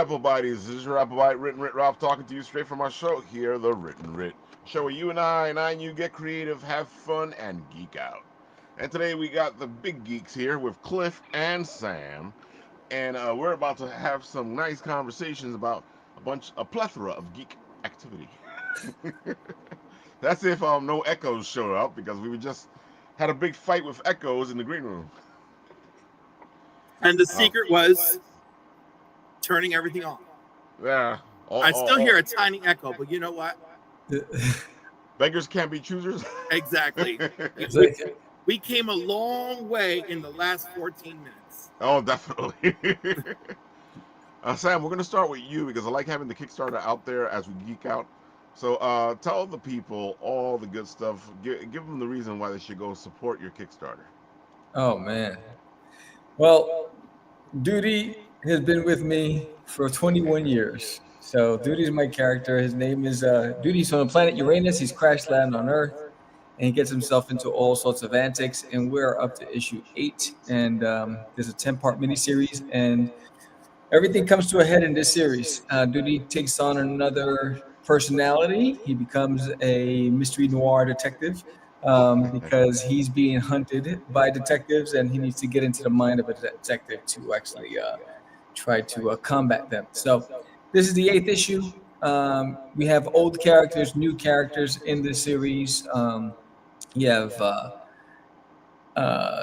Applebites. This is your Applebite Written Writ Ralph talking to you straight from our show here, the Written Writ. Show where you and I and you get creative, have fun, and geek out. And today we got the big geeks here with Cliff and Sam, and we're about to have some nice conversations about a plethora of geek activity. That's if no echoes showed up, because we just had a big fight with echoes in the green room. And the secret was turning everything on. Yeah. I still hear a tiny echo, but you know what? Beggars can't be choosers. Exactly. We came a long way in the last 14 minutes. Oh, definitely. Sam, we're going to start with you because I like having the Kickstarter out there as we geek out. So tell the people all the good stuff. Give them the reason why they should go support your Kickstarter. Oh, man. Well, Doodie has been with me for 21 years. So Doodie's my character. His name is Doodie's on the planet Uranus. He's crash landed on Earth, and he gets himself into all sorts of antics. And we're up to issue 8, and there's a 10-part miniseries, and everything comes to a head in this series. Doodie takes on another personality. He becomes a mystery noir detective because he's being hunted by detectives, and he needs to get into the mind of a detective to actually try to combat them. So this is the 8th issue. We have old characters, new characters in this series. You have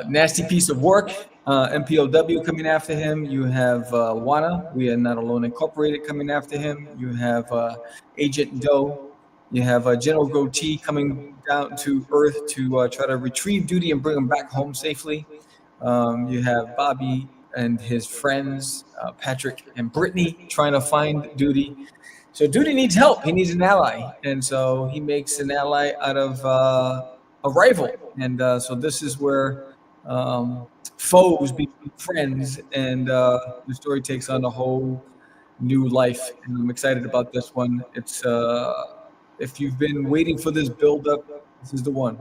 Nasty Piece of Work, MPOW coming after him. You have Wana, We Are Not Alone Incorporated, coming after him. You have Agent Doe. You have General Goatee coming down to Earth to try to retrieve Doodie and bring him back home safely. You have Bobby and his friends, Patrick and Brittany, trying to find Doodie. So Doodie needs help. He needs an ally. And so he makes an ally out of a rival. And so this is where foes become friends, and the story takes on a whole new life. And I'm excited about this one. It's if you've been waiting for this build-up, this is the one.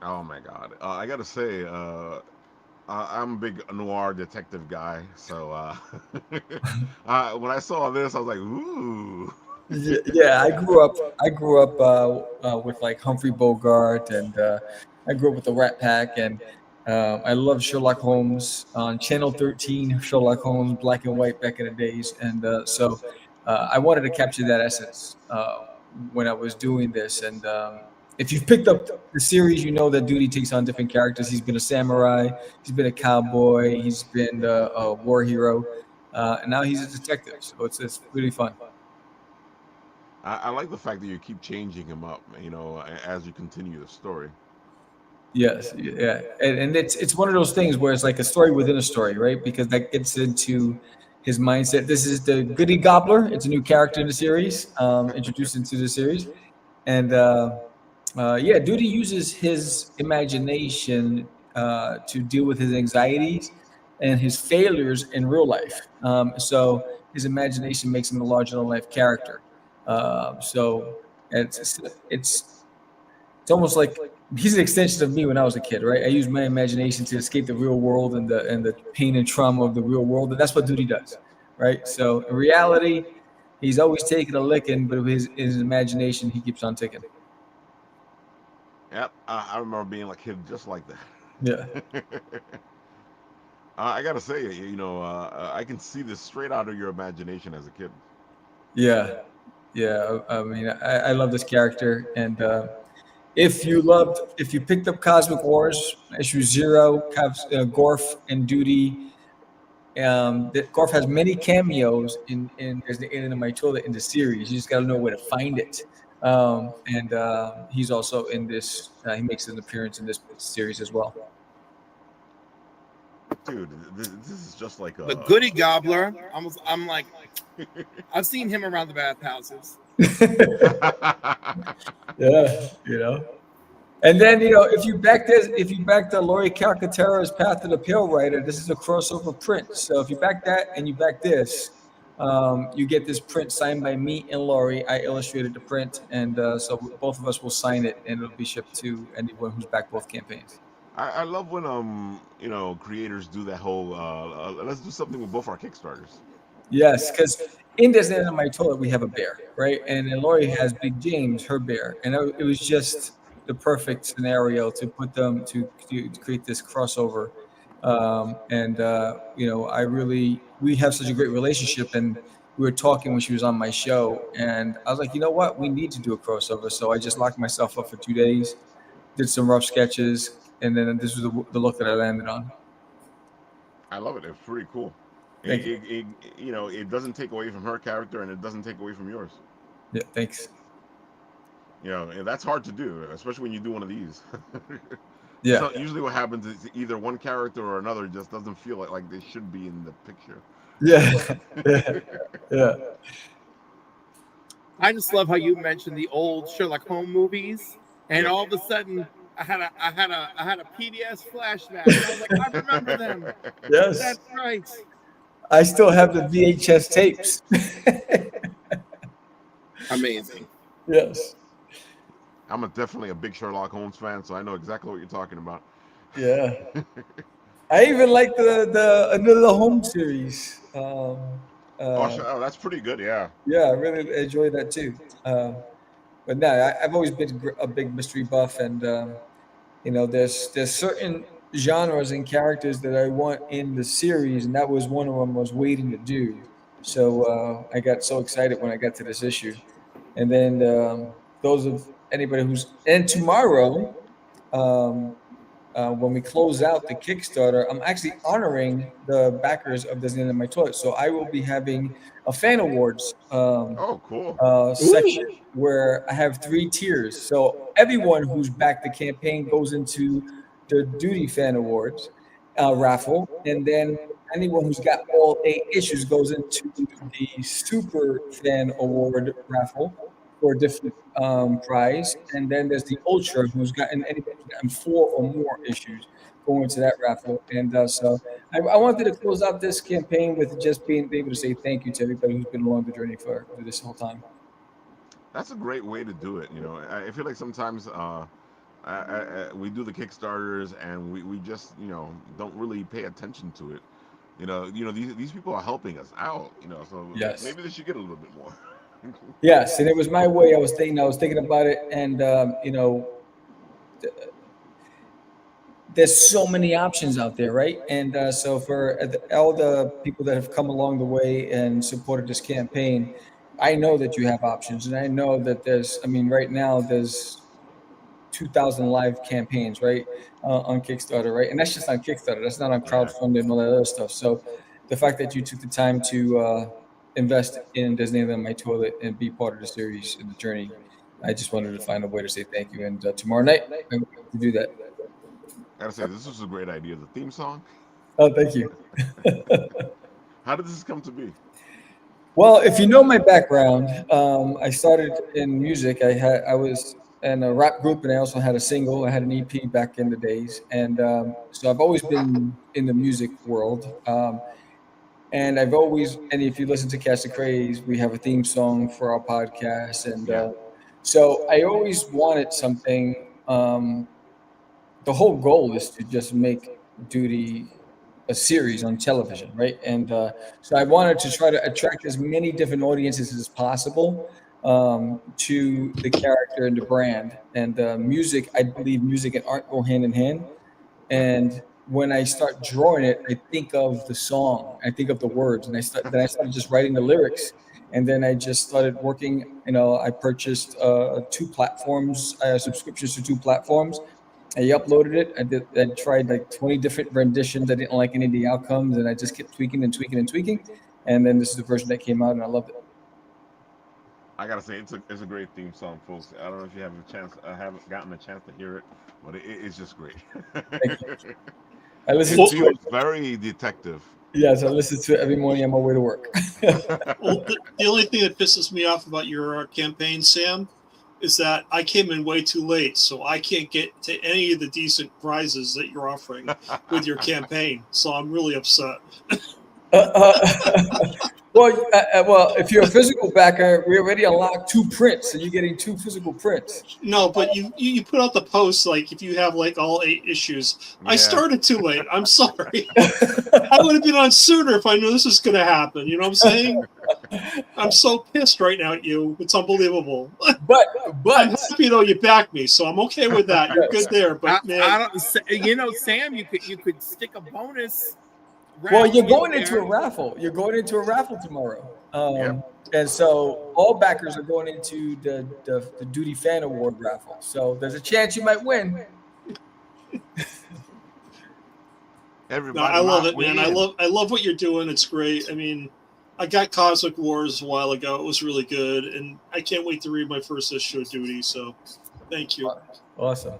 Oh my God! I gotta say, I'm a big noir detective guy. So when I saw this, I was like, ooh. Yeah, I grew up with like Humphrey Bogart, and I grew up with the Rat Pack, and I love Sherlock Holmes on Channel 13. Sherlock Holmes, black and white back in the days, and so I wanted to capture that essence when I was doing this. And if you've picked up the series, you know that Doodie takes on different characters. He's been a samurai, he's been a cowboy, he's been a war hero, and now he's a detective. So it's really fun. I like the fact that you keep changing him up, as you continue the story. Yes, yeah, and it's one of those things where it's like a story within a story, right? Because that gets into his mindset. This is the Goody Gobbler. It's a new character in the series, introduced into the series, and yeah, Doodie uses his imagination to deal with his anxieties and his failures in real life. So his imagination makes him a larger-than-life character. So it's almost like he's an extension of me when I was a kid, right? I used my imagination to escape the real world and the pain and trauma of the real world, and that's what Doodie does, right? So in reality, he's always taking a licking, but with his imagination, he keeps on ticking. Yep, I remember being like a kid just like that. Yeah. I gotta say, I can see this straight out of your imagination as a kid. Yeah. I mean, I love this character, and if you picked up Cosmic Wars issue 0, Gorf and Doodie, that Gorf has many cameos in there's the Alien in My Toilet in the series. You just got to know where to find it. And he's also in this. He makes an appearance in this series as well. Dude, this is just like the Goody Gobbler. I'm like, I've seen him around the bathhouses. Yeah, And then if you back the Laurie Calcaterra's Path to the Pale Rider, this is a crossover print. So if you back that and you back this, you get this print signed by me and Laurie. I illustrated the print, and so both of us will sign it, and it'll be shipped to anyone who's backed both campaigns. I love when creators do that whole let's do something with both our Kickstarters. Yes, because in Disney on my toilet we have a bear, right? And then Lori has Big James, her bear, and it was just the perfect scenario to put them to create this crossover. And I really we have such a great relationship, and we were talking when she was on my show, and I was like, you know what, we need to do a crossover. So I just locked myself up for 2 days, did some rough sketches, and then this was the look that I landed on. I love it. It's pretty cool. Thank you. It doesn't take away from her character, and it doesn't take away from yours. Yeah, thanks. And that's hard to do, especially when you do one of these. Yeah. So usually what happens is either one character or another just doesn't feel like they should be in the picture. Yeah. Yeah. I just love how you mentioned the old Sherlock Holmes movies, and all of a sudden I had a PBS flashback. And I was like, I remember them. Yes. That's right. I still have the VHS tapes. Amazing. Yes. I'm definitely a big Sherlock Holmes fan, so I know exactly what you're talking about. Yeah. I even like the Another Home series. That's pretty good. Yeah. Yeah, I really enjoy that too. But no, I've always been a big mystery buff, and there's certain genres and characters that I want in the series, and that was one of them I was waiting to do. So I got so excited when I got to this issue, and then those of anybody and tomorrow. When we close out the Kickstarter, I'm actually honoring the backers of Disney in my toilet. So I will be having a fan awards cool. Section where I have 3 tiers. So everyone who's backed the campaign goes into the Doodie Fan Awards raffle, and then anyone who's got all 8 issues goes into the Super Fan Award raffle for a different prize, and then there's the Ultra, who's gotten 4 or more issues going into that raffle. And so I wanted to close out this campaign with just being able to say thank you to everybody who's been along the journey for this whole time. That's a great way to do it. I feel like sometimes we do the Kickstarters and we just don't really pay attention to it. These people are helping us out. So yes, maybe they should get a little bit more. Yes, and it was my way. I was thinking about it, and there's so many options out there, right? And so for all the people that have come along the way and supported this campaign, I know that you have options, and I know that right now there's 2,000 live campaigns, right, on Kickstarter, right? And that's just on Kickstarter. That's not on crowdfunding and all that other stuff. So the fact that you took the time to invest in Disney on my toilet and be part of the series and the journey, I just wanted to find a way to say thank you. And tomorrow night, I'm going to do that. I gotta say, this was a great idea. The theme song. Oh, thank you. How did this come to be? Well, if you know my background, I started in music. I was in a rap group, and I also had a single. I had an EP back in the days, and so I've always been in the music world. And if you listen to Cast the Craze, we have a theme song for our podcast. And so I always wanted something. The whole goal is to just make Doodie a series on television, right? And so I wanted to try to attract as many different audiences as possible to the character and the brand. And music, I believe music and art go hand in hand. And when I start drawing it, I think of the song, I think of the words, and then I started just writing the lyrics. And then I just started working. I purchased 2 platforms, subscriptions to 2 platforms. I uploaded it. I tried like 20 different renditions. I didn't like any of the outcomes, and I just kept tweaking and tweaking and tweaking. And then this is the version that came out, and I loved it. I gotta say, it's a great theme song, folks. I don't know if you haven't gotten a chance to hear it, but it's just great. Thank you. I listen to it. Very detective. Yes, I listen to it every morning on my way to work. Well, the only thing that pisses me off about your campaign, Sam, is that I came in way too late, so I can't get to any of the decent prizes that you're offering with your campaign. So I'm really upset. Well, if you're a physical backer, we already unlocked 2 prints, so you're getting 2 physical prints. No, but you put out the post like if you have like all 8 issues. I started too late. I'm sorry. I would have been on sooner if I knew this was going to happen. You know what I'm saying? I'm so pissed right now at you. It's unbelievable. But I'm happy though you backed me, so I'm okay with that. You're good there. But man, I don't. Sam, you could stick a bonus. Well, you're going into a raffle. You're going into a raffle tomorrow. And so all backers are going into the Doodie Fan Award raffle. So there's a chance you might win. Everybody, I love it, man. I love what you're doing. It's great. I mean, I got Cosmic Wars a while ago. It was really good, and I can't wait to read my first issue of Doodie. So, thank you. Awesome.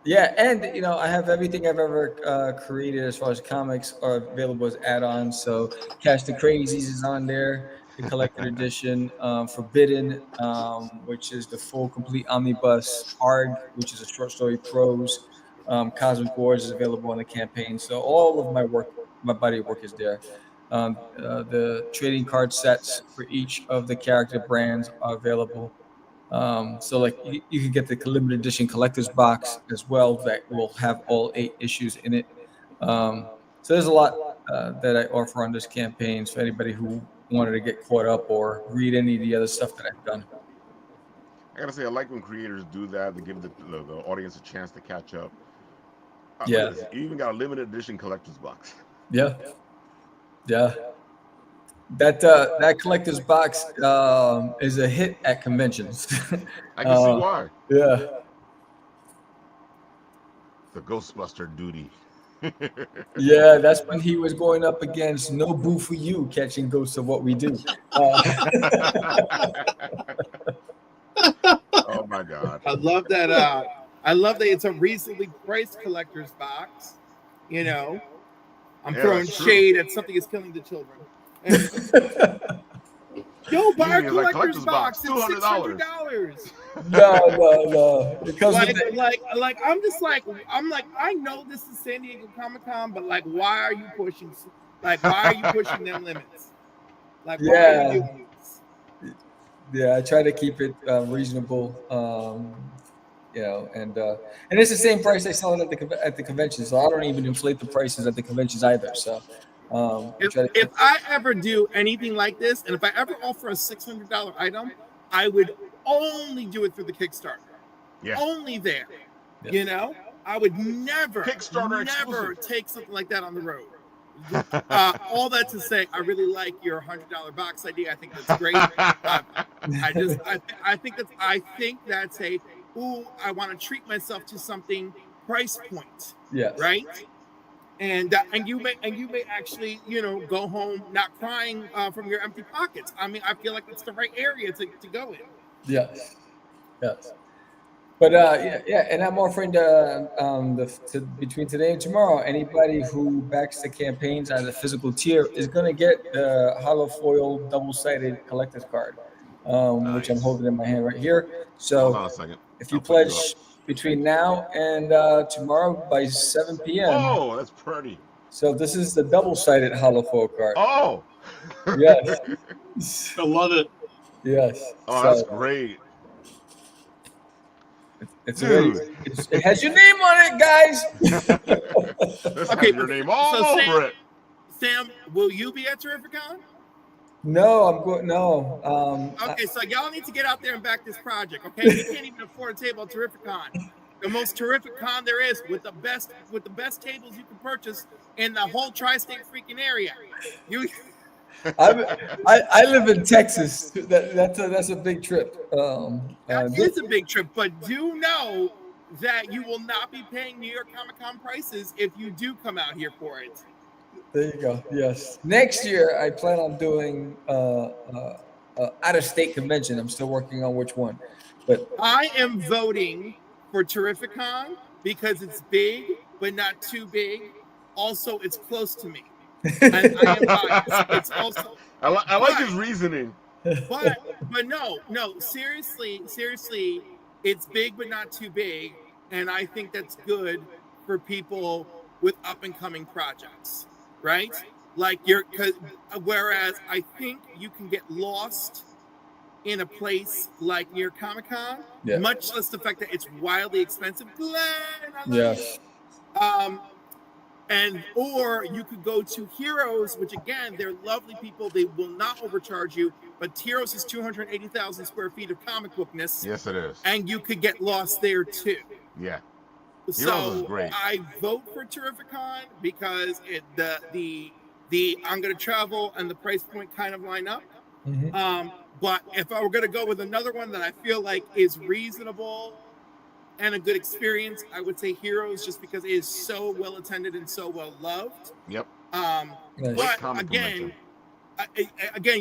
Yeah, and I have everything I've ever created as far as comics are available as add-ons. So, Catch the Crazies is on there, the collected edition, Forbidden, which is the full complete omnibus, Arg, which is a short story prose, Cosmic Wars is available on the campaign. So, all of my body of work is there. The trading card sets for each of the character brands are available. So like you can get the limited edition collector's box as well that will have all 8 issues in it. So there's a lot that I offer on this campaign. So anybody who wanted to get caught up or read any of the other stuff that I've done. I gotta say, I like when creators do that to give the audience a chance to catch up. Yeah. You even got a limited edition collector's box. Yeah. That collector's box is a hit at conventions. I can see why. Yeah. The Ghostbuster Doodie. Yeah, that's when he was going up against No Boo for You, catching ghosts of what we do. Oh my God! I love that. I love that it's a reasonably priced collector's box. I'm throwing shade at something that's killing the children. Yo, buy a collector's box. It's $600. No. Because I'm just like, I know this is San Diego Comic-Con, but like, why are you pushing them limits? Like, why are you doing this? Yeah, I try to keep it reasonable. And it's the same price they sell it at the convention, so I don't even inflate the prices at the conventions either. So, if I ever do anything like this, and if I ever offer a $600 item, I would only do it through the Kickstarter. Yeah. Only there. Yeah. I would never take something like that on the road. All that to say, I really like your $100 box idea. I think that's great. I think that's a I want to treat myself to something price point. Yeah. Right. And you may actually go home not crying from your empty pockets. I mean, I feel like it's the right area to go in. Yes. But and I'm offering between today and tomorrow, anybody who backs the campaigns on the physical tier is going to get the hollow foil double-sided collector's card, which I'm holding in my hand right here. So hold on a second. If you pledge between now and tomorrow by 7 p.m. Oh, that's pretty. So this is the double-sided hollow foil card. Oh. Yes. I love it. Yes. Oh, that's great. It has your name on it, guys. Okay, your name all over it. Sam, will you be at Terrificon? No, I'm going. No. Okay, so y'all need to get out there and back this project. Okay, you can't even afford a table at Terrificon, the most terrific con there is, with the best tables you can purchase in the whole tri-state freaking area. I live in Texas. That's a big trip. That is a big trip, but do know that you will not be paying New York Comic-Con prices if you do come out here for it. There you go. Yes. Next year, I plan on doing out-of-state convention. I'm still working on which one, but I am voting for Terrificon because it's big, but not too big. Also, it's close to me. And I am biased. It's also. I like his reasoning. But no. Seriously, it's big, but not too big, and I think that's good for people with up and coming projects. Right? Like whereas I think you can get lost in a place like near Comic-Con, much less the fact that it's wildly expensive. Glenn, I love you. And or you could go to Heroes, which again, they're lovely people. They will not overcharge you. But Heroes is 280,000 square feet of comic bookness. Yes, it is. And you could get lost there too. Yeah. So is great. I vote for Terrificon because the I'm going to travel and the price point kind of line up. But if I were going to go with another one that I feel like is reasonable and a good experience, I would say Heroes, just because it is so well attended and so well loved. Yep. But again,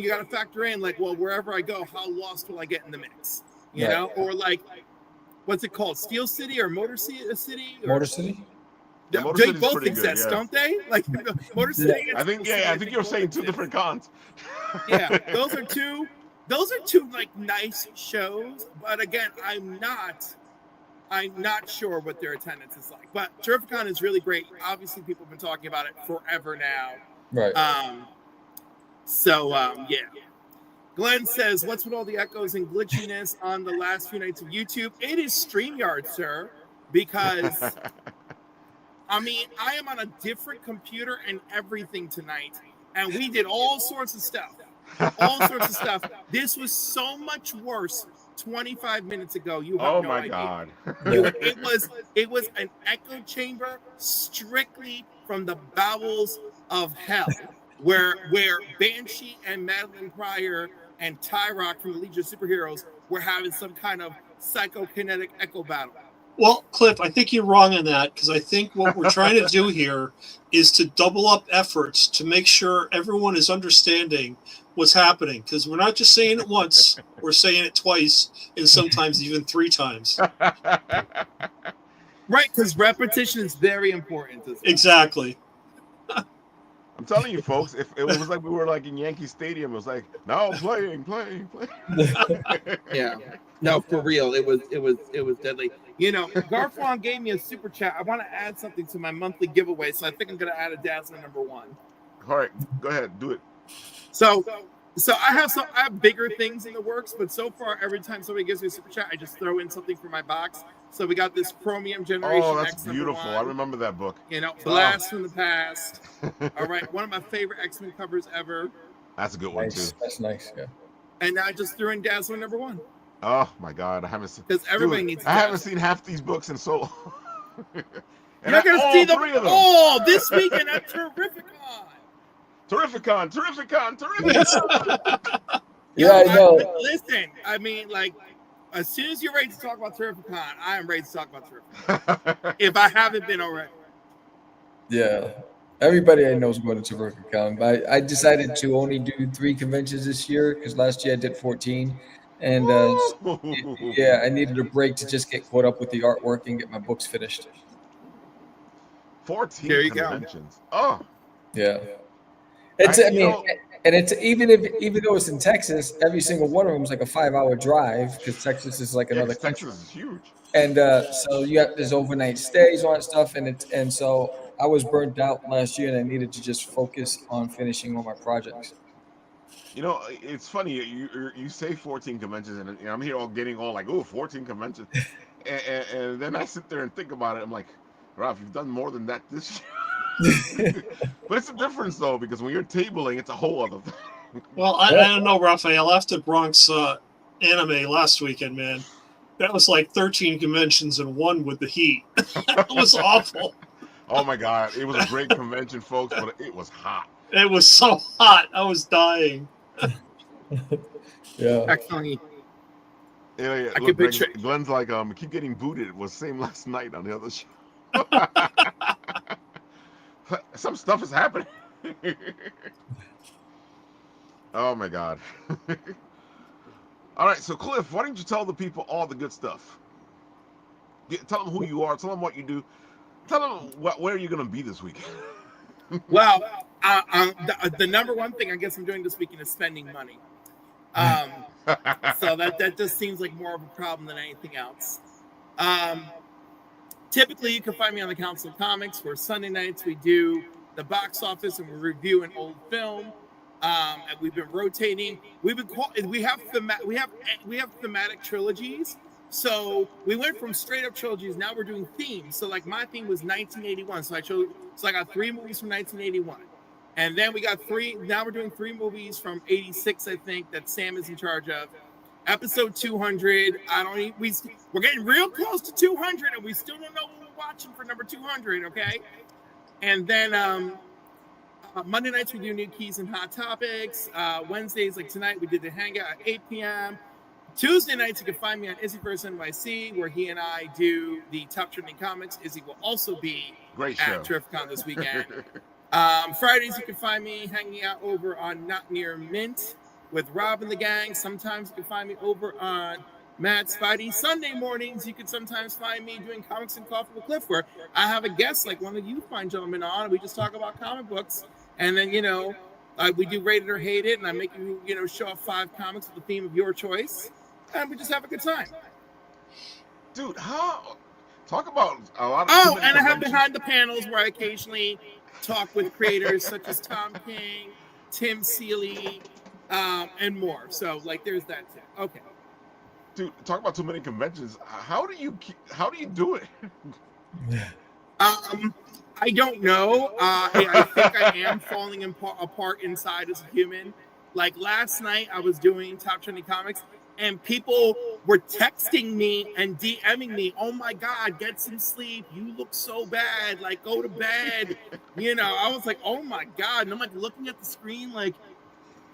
you got to factor in, like, well, wherever I go, how lost will I get in the mix? You know, or like, what's it called? Steel City or Motor City? Motor City. They both exist, don't they? Like Motor City. I think you're saying two different cons. Yeah, those are two like nice shows, but again, I'm not sure what their attendance is like. But Terrificon is really great. Obviously, people have been talking about it forever now. Right. Yeah. Glenn says, what's with all the echoes and glitchiness on the last few nights of YouTube? It is StreamYard, sir, because I mean, I am on a different computer and everything tonight, and we did all sorts of stuff. This was so much worse 25 minutes ago. You have no idea. God. It was an echo chamber strictly from the bowels of hell, where Banshee and Madeline Pryor and Tyrock from the Legion of Superheroes were having some kind of psychokinetic echo battle. Well, Cliff, I think you're wrong on that, because I think what we're trying to do here is to double up efforts to make sure everyone is understanding what's happening, because we're not just saying it once, we're saying it twice, and sometimes even 3 times. Right, because repetition is very important. Exactly. I'm telling you, folks, if it was like we were like in Yankee Stadium, it was like, now playing. Yeah. No, for real. It was deadly. You know, Garflon gave me a super chat. I want to add something to my monthly giveaway, so I think I'm going to add a Dazzler number 1. All right, go ahead, do it. So I have bigger things in the works, but so far, every time somebody gives me a super chat, I just throw in something for my box. So we got this Chromium Generation Oh, that's X beautiful. I remember that book. You know, Blast from the Past. All right, one of my favorite X-Men covers ever. That's a good one, too. That's nice, yeah. And now I just threw in Dazzler number 1. Oh, my God. I haven't seen... Because everybody needs I haven't seen half these books in so long. You're not going to see them all this weekend at Terrificon. Terrificon. Yeah, I know. Listen, I mean, like, as soon as you're ready to talk about Terrificon, I am ready to talk about Terrificon. If I haven't been already. Yeah. Everybody I know is going to Terrificon. But I decided to only do 3 conventions this year, because last year I did 14. And yeah, I needed a break to just get caught up with the artwork and get my books finished. 14 there you conventions. Go. Oh. Yeah. It's and it's even though it's in Texas, every single one of them is like a 5-hour drive, because Texas is like another country. Texas is huge. And so there's overnight stays, all that stuff, and so I was burnt out last year, and I needed to just focus on finishing all my projects. You know, it's funny. You say 14 conventions, and I'm here getting all like, 14 conventions, and then I sit there and think about it. I'm like, Ralph, you've done more than that this year. But it's a difference, though, because when you're tabling, it's a whole other thing. Well, I don't know, Raphael. After Bronx Anime last weekend, man, that was like 13 conventions and 1 with the heat. It was awful. Oh, my God. It was a great convention, folks, but it was hot. It was so hot. I was dying. Yeah. Actually, Yeah. I Look, can picture. Glenn's like, keep getting booted. It was same last night on the other show. Some stuff is happening. Oh my God. All right, so Cliff, why don't you tell the people all the good stuff? Tell them who you are. Tell them what you do. Tell them where you're going to be this weekend. Well, the number one thing I guess I'm doing this weekend is spending money. So that just seems like more of a problem than anything else. Typically, you can find me on the Council of Comics, where Sunday nights we do the box office, and we're reviewing old film. And we've been rotating. We have thematic trilogies. So we went from straight up trilogies. Now we're doing themes. So like my theme was 1981. So I got 3 movies from 1981, and then we got 3. Now we're doing 3 movies from 86, I think, that Sam is in charge of. Episode 200. We're getting real close to 200, and we still don't know what we're watching for number 200. Okay, and then Monday nights we do New Keys and Hot Topics. Wednesdays, like tonight, we did the Hangout at 8 p.m. Tuesday nights, you can find me on Izzy First NYC, where he and I do the top trending comics. Izzy will also be Great at show. Terrificon this weekend. Fridays, you can find me hanging out over on Not Near Mint with Rob and the gang. Sometimes you can find me over on Mad Spidey. Sunday mornings, you can sometimes find me doing Comics and Coffee with Cliff, where I have a guest like one of you fine gentlemen on, and we just talk about comic books. And then, we do Rate It or Hate It, and I make you, show off 5 comics with the theme of your choice. And we just have a good time. Dude, talk about a lot of... Oh, and I have behind the panels where I occasionally talk with creators such as Tom King, Tim Seeley, and more. So, there's that too. Okay. Dude, talk about too many conventions. How do you do it? I don't know. I think I am falling apart inside as a human. Like last night, I was doing Top Trending Comics, and people were texting me and DMing me, "Oh my God, get some sleep. You look so bad. Like, go to bed." I was like, "Oh my God." And I'm like looking at the screen, like,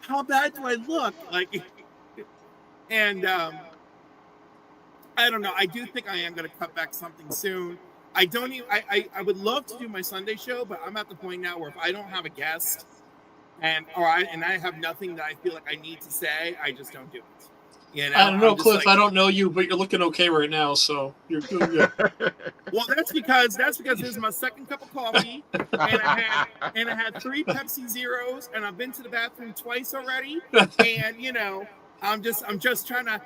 how bad do I look? Like, and I don't know. I do think I am going to cut back something soon. I would love to do my Sunday show, but I'm at the point now where if I don't have a guest and I have nothing that I feel like I need to say, I just don't do it. I don't know, Cliff. I don't know you, but you're looking okay right now, so you're doing good. Well, that's because this is my second cup of coffee, and I had 3 Pepsi Zeros, and I've been to the bathroom twice already, and I'm just trying to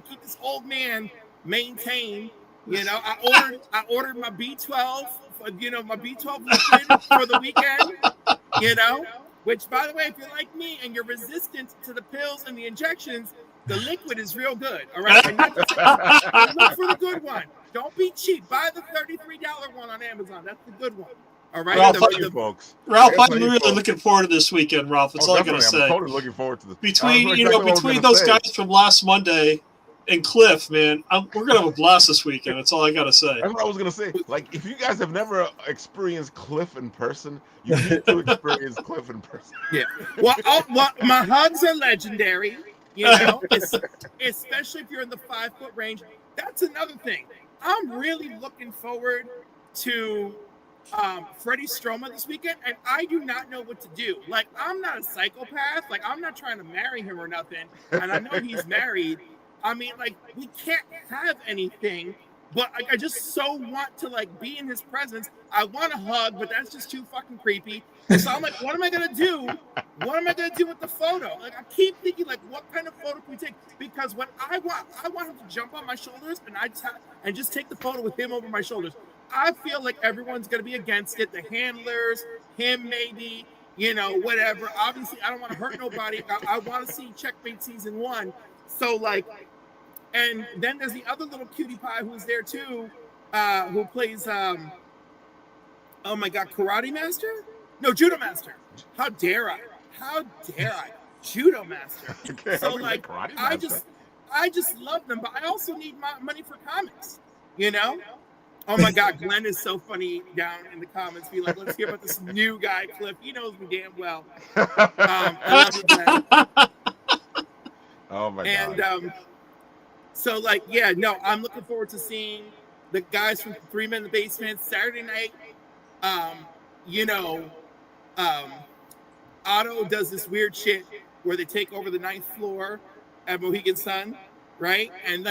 keep this old man maintained. I ordered my B12, my B12 liquid for the weekend, which, by the way, if you're like me and you're resistant to the pills and the injections, the liquid is real good, all right? Look for the good one. Don't be cheap. Buy the $33 one on Amazon. That's the good one, all right? Ralph, I'm really looking forward to this weekend, Ralph. That's all I got to say. I'm totally looking forward to this. Between those guys from last Monday and Cliff, man, we're going to have a blast this weekend. That's all I got to say. That's what I was going to say. Like, if you guys have never experienced Cliff in person, you need to experience Cliff in person. Yeah. Well, my hugs are legendary, especially if you're in the 5-foot range. That's another thing. I'm really looking forward to Freddie Stroma this weekend, and I do not know what to do. Like, I'm not a psychopath. Like, I'm not trying to marry him or nothing, and I know he's married. I mean, like, we can't have anything, but I just so want to, be in his presence. I want to hug, but that's just too fucking creepy. So I'm like, what am I going to do? What am I going to do with the photo? Like, I keep thinking, what kind of photo can we take? Because what I want him to jump on my shoulders, and just take the photo with him over my shoulders. I feel like everyone's going to be against it. The handlers, him maybe, whatever. Obviously, I don't want to hurt nobody. I want to see Checkmate Season 1. So, and then there's the other little cutie pie who's there too, who plays, oh my God, Karate Master? No, Judo Master. How dare I? Judo Master. Okay, so, I just love them, but I also need money for comics, Oh my God, Glenn is so funny down in the comments. Be like, let's hear about this new guy, Cliff. He knows me damn well. I love you, Glenn. Oh my God. And so I'm looking forward to seeing the guys from 3 Men in the Basement Saturday night. Otto does this weird shit where they take over the 9th floor at Mohegan Sun, right? And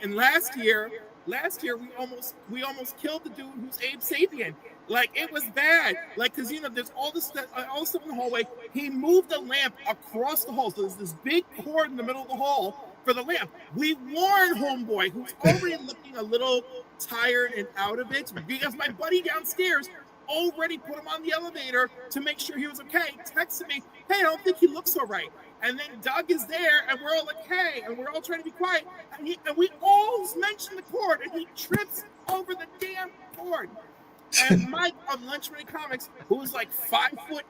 and last year we almost killed the dude who's Abe Sapien. It was bad. Because there's all this stuff in the hallway. He moved the lamp across the hall. So there's this big cord in the middle of the hall for the lamp. We warned Homeboy, who's already looking a little tired and out of it, because my buddy downstairs already put him on the elevator to make sure he was okay. Texted me, hey, I don't think he looks all right. And then Doug is there, and we're all like, hey, and we're all trying to be quiet. And we all mention the cord, and he trips over the damn cord. And Mike of Lunch Money Comics, who is like 5'7"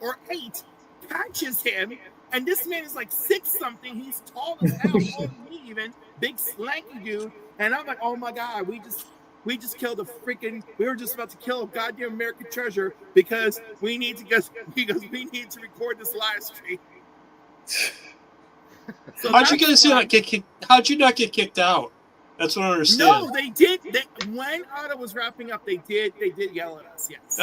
or 8, catches him. And this man is like 6-something. He's tall as hell, taller than me even, big slanky dude. And I'm like, oh my God, we just killed a freaking. We were just about to kill a goddamn American treasure because we need to record this live stream. So how'd you guys not get kicked? How'd you not get kicked out? That's what I understand. No, they did. When Otto was wrapping up, they did yell at us, yes.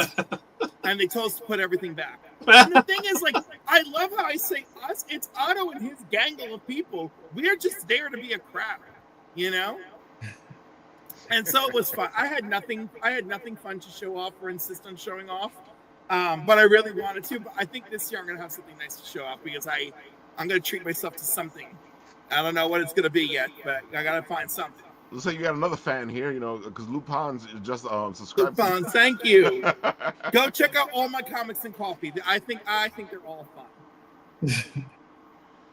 And they told us to put everything back. And the thing is, like, I love how I say us. It's Otto and his gangle of people. We're just there to be a crowd, you know? And so it was fun. I had nothing fun to show off or insist on showing off. But I really wanted to. But I think this year I'm going to have something nice to show off because I'm going to treat myself to something. I don't know what it's going to be yet, but I got to find something. Looks like you got another fan here, you know, because Lupon's just subscribed. Lupon, thank you. Go check out all my comics and coffee. I think they're all fun.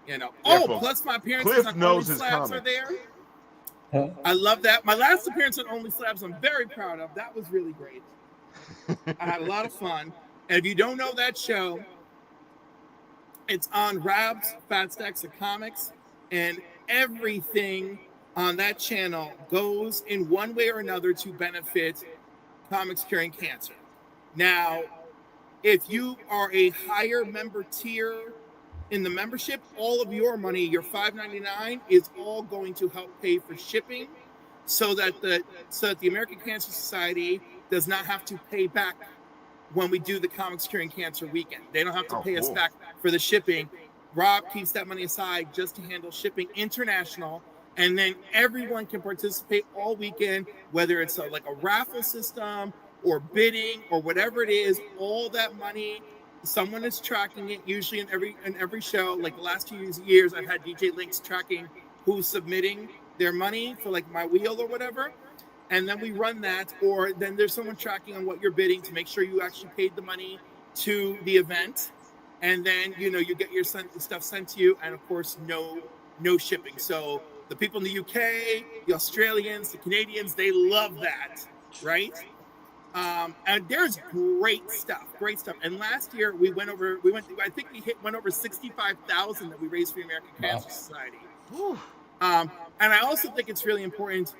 You know. Yeah, plus my appearances Cliff on knows Only his Slabs comics. are there. Huh? I love that. My last appearance on Only Slabs, I'm very proud of. That was really great. I had a lot of fun. And if you don't know that show, it's on Rab's Fat Stacks of Comics, and everything on that channel goes in one way or another to benefit comics curing cancer. Now, if you are a higher member tier in the membership, all of your money, your $5.99, is all going to help pay for shipping, so that the American Cancer Society does not have to pay back when we do the Comics Curing Cancer weekend. They don't have to pay us back for the shipping. Rob keeps that money aside just to handle shipping international, and then everyone can participate all weekend, whether it's like a raffle system or bidding or whatever it is. All that money, someone is tracking it. Usually in every show, like the last 2 years, I've had DJ Links tracking who's submitting their money for like my wheel or whatever. And then we run that, or then there's someone tracking on what you're bidding to make sure you actually paid the money to the event. And then, you know, you get your stuff sent to you, and of course, no shipping. So the people in the UK, the Australians, the Canadians, they love that, right? And there's great stuff. And last year went over 65,000 that we raised for the American Cancer Society. And I also think it's really important.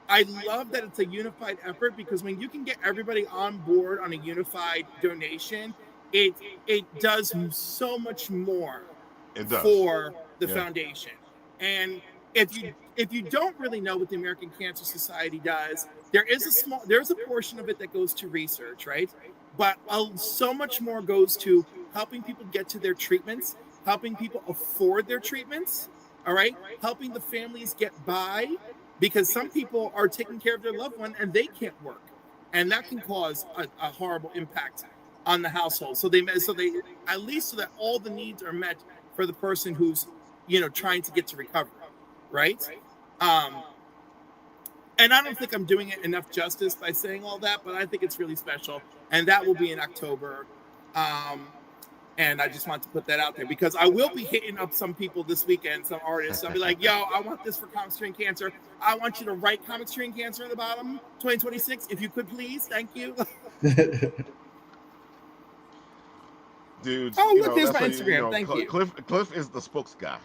I love that it's a unified effort, because when you can get everybody on board on a unified donation, it does so much more for the foundation. And if you don't really know what the American Cancer Society does, there's a portion of it that goes to research, right? But so much more goes to helping people get to their treatments, helping people afford their treatments, all right? Helping the families get by, because some people are taking care of their loved one and they can't work, and that can cause a horrible impact on the household. So they at least so that all the needs are met for the person who's, you know, trying to get to recovery, right? And I don't think I'm doing it enough justice by saying all that, but I think it's really special, and that will be in October. And I just want to put that out there, because I will be hitting up some people this weekend, some artists. I'll be like, yo, I want this for Comics Curing Cancer. I want you to write Comics Curing Cancer at the bottom, 2026, if you could, please. Thank you. Dude, oh, look, there's my Instagram. Thank you. Cliff is the spokes guy.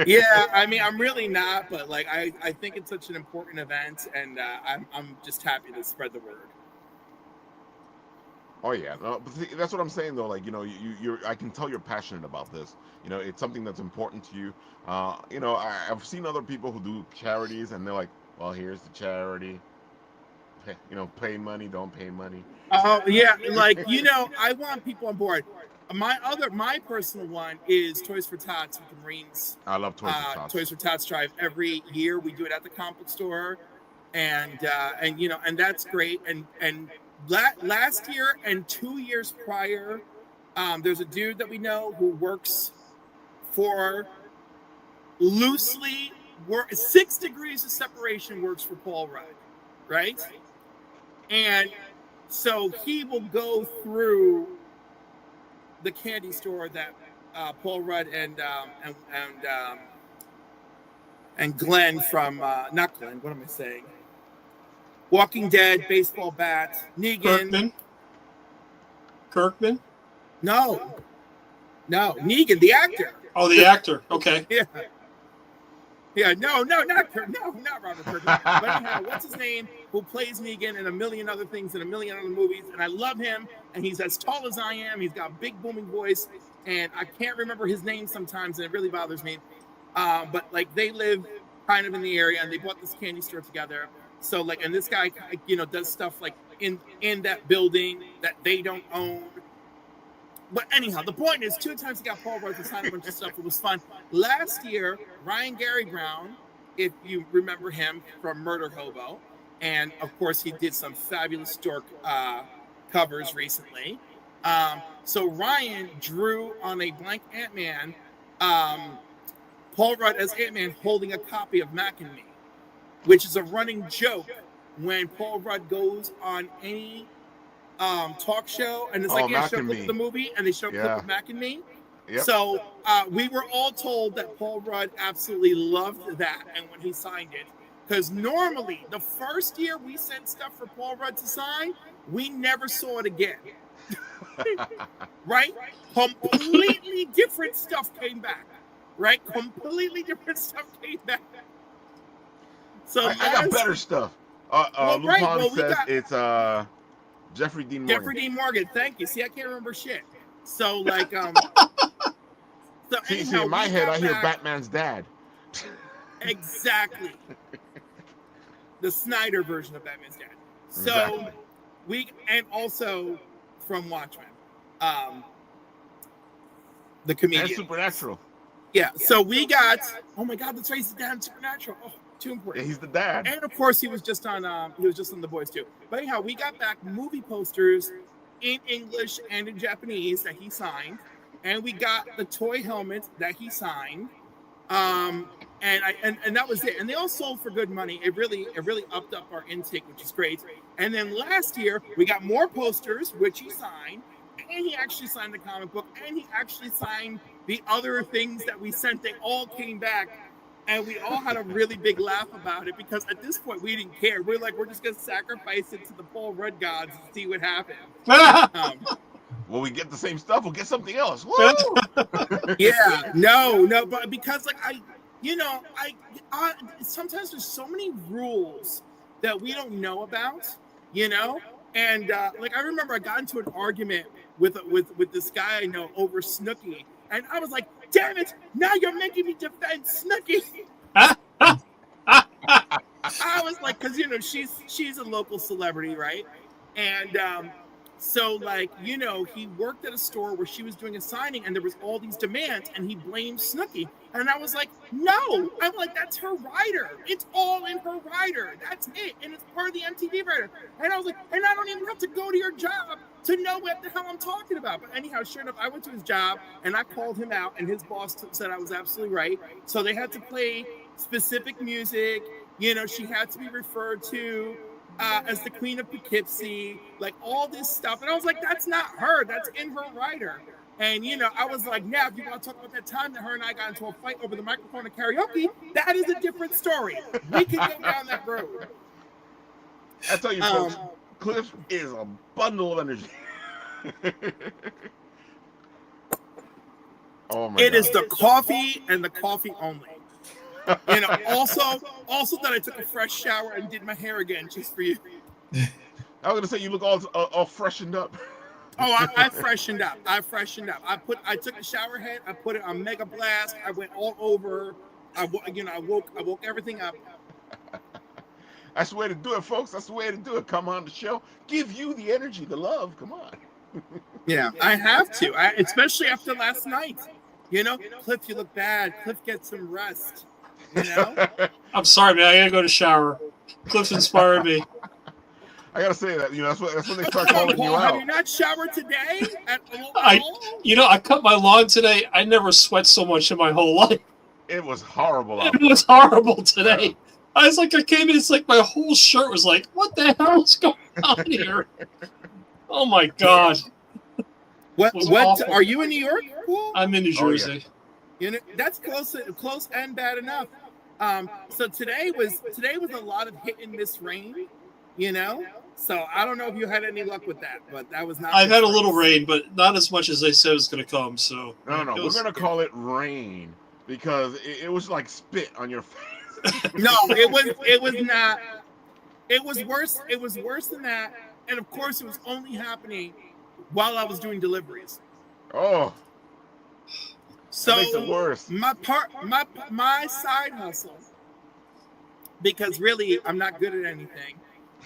Yeah, I mean, I'm really not, but like, I think it's such an important event, and I'm just happy to spread the word. Oh yeah, no, but that's what I'm saying though. Like, you know, you're I can tell you're passionate about this. You know, it's something that's important to you. You know, I've seen other people who do charities, and they're like, well, here's the charity. You know, pay money, don't pay money. Oh yeah, like, you know, I want people on board. My personal one is Toys for Tots with the Marines. I love Toys for Tots. Toys for Tots drive every year. We do it at the comic book store, and you know, and that's great. And last year and 2 years prior, there's a dude that we know who works for 6 degrees of separation, works for Paul Rudd, right? And so he will go through the candy store that Paul Rudd and Glenn from not Glenn. What am I saying? Walking Dead, baseball bat, Negan. Kirkman? No, Negan, the actor. Oh, the actor. Okay. Yeah, no, not Robert Kirkman. But anyhow, what's his name? Who plays Negan and a million other things in a million other movies, and I love him. And he's as tall as I am. He's got a big booming voice, and I can't remember his name sometimes, and it really bothers me. But like they live kind of in the area, and they bought this candy store together. So like, and this guy, does stuff like in that building that they don't own. But anyhow, the point is, 2 times he got Paul Rudd to sign a bunch of stuff. It was fun. Last year, Ryan Gary Brown, if you remember him from Murder Hobo, and of course he did some fabulous Stork covers recently. So Ryan drew on a blank Ant-Man, Paul Rudd as Ant-Man holding a copy of Mac and Me, which is a running joke when Paul Rudd goes on any talk show, and it's like, show a clip of the movie, and they show a clip of Mac and Me. Yep. So we were all told that Paul Rudd absolutely loved that, and when he signed it, because normally the first year we sent stuff for Paul Rudd to sign, we never saw it again. Right? Completely different stuff came back. Right? Completely different stuff came back. So I got better stuff. Lupin says it's Jeffrey Dean Morgan. Jeffrey Dean Morgan, thank you. See, I can't remember shit. So like see, in my head I hear Batman's dad. Exactly. The Snyder version of Batman's dad. So and also from Watchmen. The comedian. And Supernatural. Yeah, so we got, oh my God, that's right, he's the dad in Supernatural. Oh, too important. Yeah, he's the dad. And of course, he was just on The Boys too. But anyhow, we got back movie posters in English and in Japanese that he signed, and we got the toy helmet that he signed, and that was it. And they all sold for good money. It really upped up our intake, which is great. And then last year, we got more posters, which he signed, and he actually signed the comic book, and he actually signed the other things that we sent. They all came back, and we all had a really big laugh about it, because at this point we didn't care. We're like, we're just gonna sacrifice it to the Paul Rudd gods and see what happens. Well, we get the same stuff, we'll get something else. Woo! Yeah, no, but because like I sometimes there's so many rules that we don't know about, and like I remember I got into an argument with this guy I know over Snooki, and I was like, damn it, now you're making me defend Snooki. I was like, because she's a local celebrity, right? And so like he worked at a store where she was doing a signing, and there was all these demands, and he blamed Snooki. And I was like, no, I'm like, that's her rider. It's all in her rider. That's it. And it's part of the MTV rider. And I was like, and I don't even have to go to your job to know what the hell I'm talking about. But anyhow, sure enough, I went to his job and I called him out, and his boss said I was absolutely right. So they had to play specific music. She had to be referred to as the Queen of Poughkeepsie, like all this stuff. And I was like, that's not her. That's in her rider. And, I was like, now, if you want to talk about that time that her and I got into a fight over the microphone at karaoke, that is a different story. We can go down that road. I tell you, folks, Cliff is a bundle of energy. Oh my God. It is the coffee and the coffee only. Also that I took a fresh shower and did my hair again just for you. I was gonna say you look all freshened up. Oh, I freshened up. I took a shower head. I put it on Mega Blast. I went all over. I woke everything up. That's the way to do it, folks. That's the way to do it. Come on the show. Give you the energy, the love. Come on. Yeah, I have to. Especially after last night. Cliff, you look bad. Cliff, get some rest. I'm sorry, man. I gotta go to shower. Cliff's inspired me. I gotta say that, that's when they start calling you out. Have you not showered today at all? I cut my lawn today. I never sweat so much in my whole life. It was horrible. It was horrible today. I came in, it's like my whole shirt was like, what the hell is going on here? Oh my God. What awful. Are you in New York? I'm in New Jersey. Yeah. You know, that's close and bad enough. So today was a lot of hit and miss rain, you know. So I don't know if you had any luck with that, but that was not. I've had a little rain, but not as much as they said it was going to come. So No. We're gonna call it rain because it was like spit on your face. No, it was not. It was worse. It was worse than that, and of course, it was only happening while I was doing deliveries. Oh. So that makes it worse. My side hustle, because really I'm not good at anything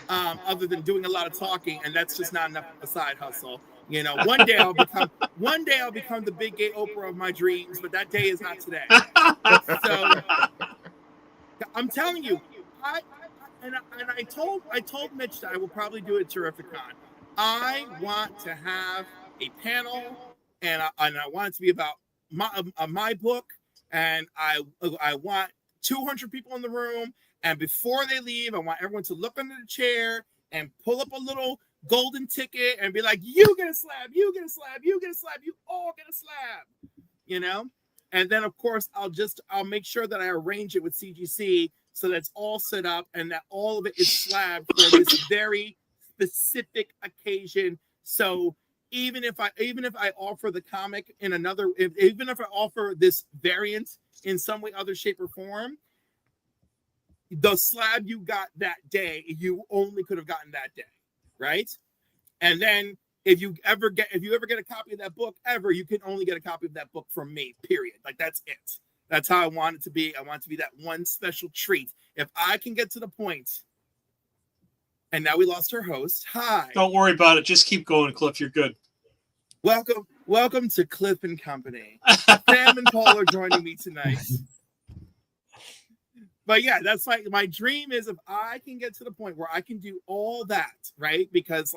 other than doing a lot of talking, and that's just not enough of a side hustle. You know, one day I'll become the big gay Oprah of my dreams, but that day is not today. So I'm telling you, I told Mitch that I will probably do it at Terrificon. I want to have a panel, and I want it to be about my book, and I want 200 people in the room, and before they leave, I want everyone to look under the chair and pull up a little golden ticket and be like, you get a slab, you get a slab, you get a slab, you all get a slab, you know. And then of course I'll make sure that I arrange it with CGC so that's all set up and that all of it is slabbed for this very specific occasion. So even if I offer the comic in another, even if I offer this variant in some way, other shape or form, the slab you got that day, you only could have gotten that day, right? And then if you ever get a copy of that book ever, you can only get a copy of that book from me, period. Like, that's it. That's how I want it to be. I want it to be that one special treat. If I can get to the point, and now we lost our host. Hi. Don't worry about it. Just keep going, Cliff. You're good. Welcome to Cliff and Company. Sam and Paul are joining me tonight. But yeah, that's my dream is if I can get to the point where I can do all that, right? Because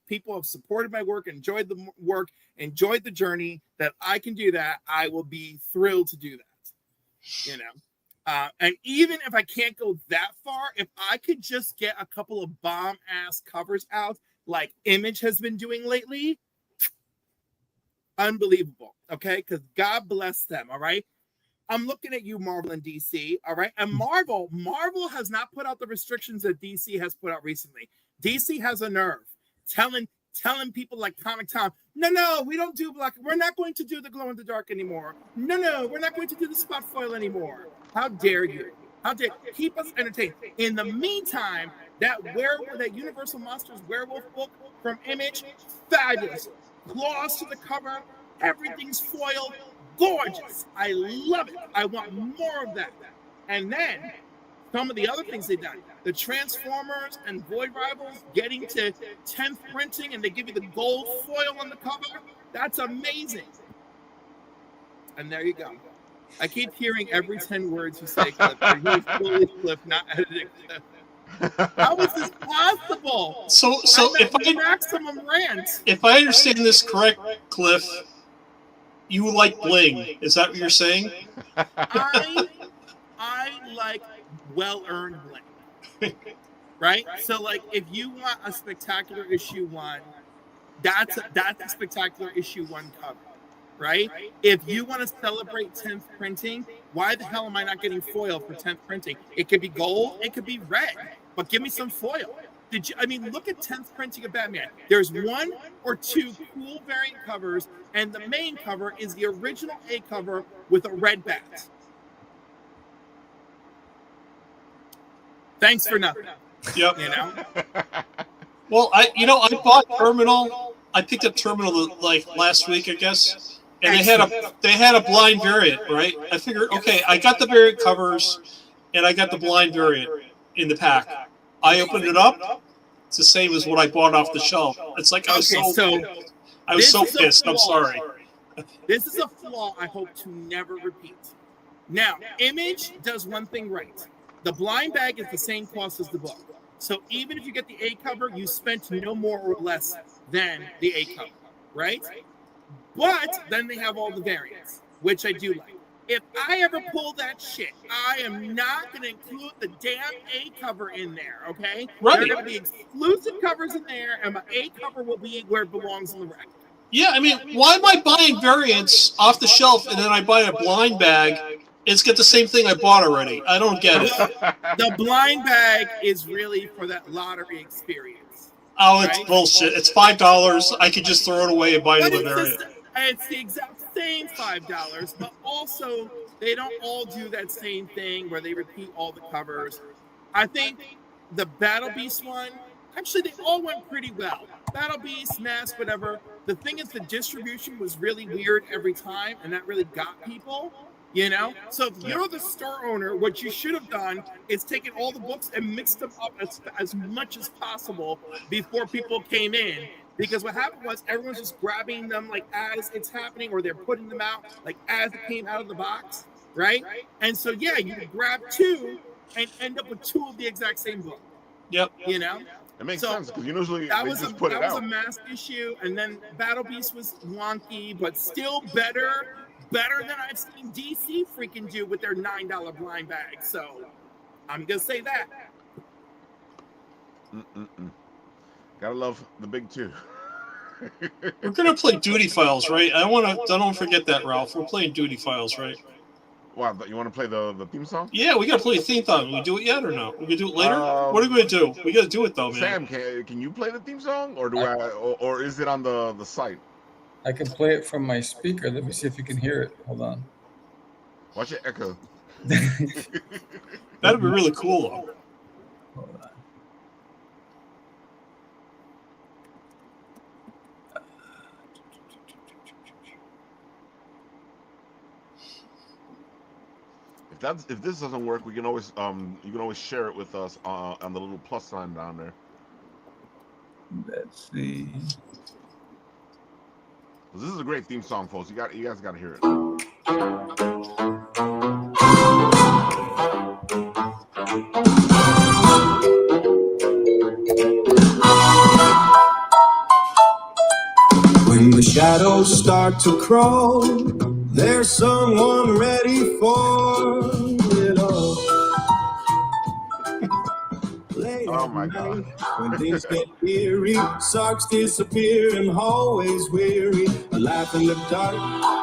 people have supported my work, enjoyed the work, enjoyed the journey, that I can do that, I will be thrilled to do that, you know? And even if I can't go that far, if I could just get a couple of bomb-ass covers out like Image has been doing lately, unbelievable, okay? Because God bless them, all right? I'm looking at you, Marvel and DC, all right? And Marvel has not put out the restrictions that DC has put out recently. DC has a nerve telling people like Comic Tom, no, we don't do black. We're not going to do the glow in the dark anymore. No, we're not going to do the spot foil anymore. How dare you? How dare you? Keep us entertained. In the meantime, that Universal Monsters werewolf book from Image, fabulous. Claws to the cover, everything's foiled. Gorgeous. I love it. I want more of that. And then some of the other things they've done, the Transformers and Void Rivals getting to 10th printing, and they give you the gold foil on the cover. That's amazing. And there you go. I keep hearing every 10 words you say, Cliff. You're fully Cliff, not editing Cliff. How is this possible? So if I understand this correct, Cliff, you like bling. Is that what you're saying? I like well-earned bling. Right? So, like, if you want a spectacular issue 1, that's a spectacular issue 1 cover. Right? If you want to celebrate 10th printing, why the hell am I not getting foil for 10th printing? It could be gold, it could be red, but give me some foil. Look at 10th printing of Batman. There's 1 or 2 cool variant covers, and the main cover is the original A cover with a red bat. Thanks for nothing. Yep. You know? Well, I bought Terminal. I picked up Terminal like last week, I guess. And they had a blind variant, right? I figured, okay, I got the variant covers and I got the blind variant in the pack. I opened it up. It's the same as what I bought off the shelf. It's like I was so pissed. I'm sorry. This is a flaw I hope to never repeat. Now, Image does one thing right. The blind bag is the same cost as the book. So even if you get the A cover, you spent no more or less than the A cover, right? But then they have all the variants, which I do like. If I ever pull that shit, I am not going to include the damn A cover in there, okay? Right. There are going to be exclusive covers in there, and my A cover will be where it belongs in the rack. Yeah, I mean, why am I buying variants off the shelf and then I buy a blind bag and it's got the same thing I bought already? I don't get it. The blind bag is really for that lottery experience. Oh, it's bullshit. It's $5. I could just throw it away and buy another variant. It's the exact same $5, but also they don't all do that same thing where they repeat all the covers. I think the Battle Beast one, actually, they all went pretty well. Battle Beast, Mask, whatever. The thing is, the distribution was really weird every time, and that really got people, you know? So if you're the store owner, what you should have done is taken all the books and mixed them up as much as possible before people came in. Because what happened was everyone's just grabbing them like as it's happening, or they're putting them out like as it came out of the box, right? And so, yeah, you could grab two and end up with two of the exact same book. Yep. You know? It makes sense because usually that they was just put it out. That was a Mask issue, and then Battle Beast was wonky, but still better than I've seen DC freaking do with their $9 blind bag. So I'm gonna say that. Gotta love the big two. We're gonna play Duty Files, right? Don't forget that, Ralph. We're playing Duty Files, right? Wow, you want to play the theme song? Yeah, we gotta play a theme song. We do it yet or no? We gonna do it later. What are we gonna do? We gotta do it though, man. Sam, can you play the theme song, or or is it on the site? I can play it from my speaker. Let me see if you can hear it. Hold on. Watch it echo. That'd be really cool, though. Hold on. If this doesn't work, we can always you can always share it with us on the little plus sign down there. Let's see. This is a great theme song, folks. You guys got to hear it. When the shadows start to crawl, there's someone ready for it all. Oh my God. When things get eerie, socks disappear and hallways weary. A laugh in the dark,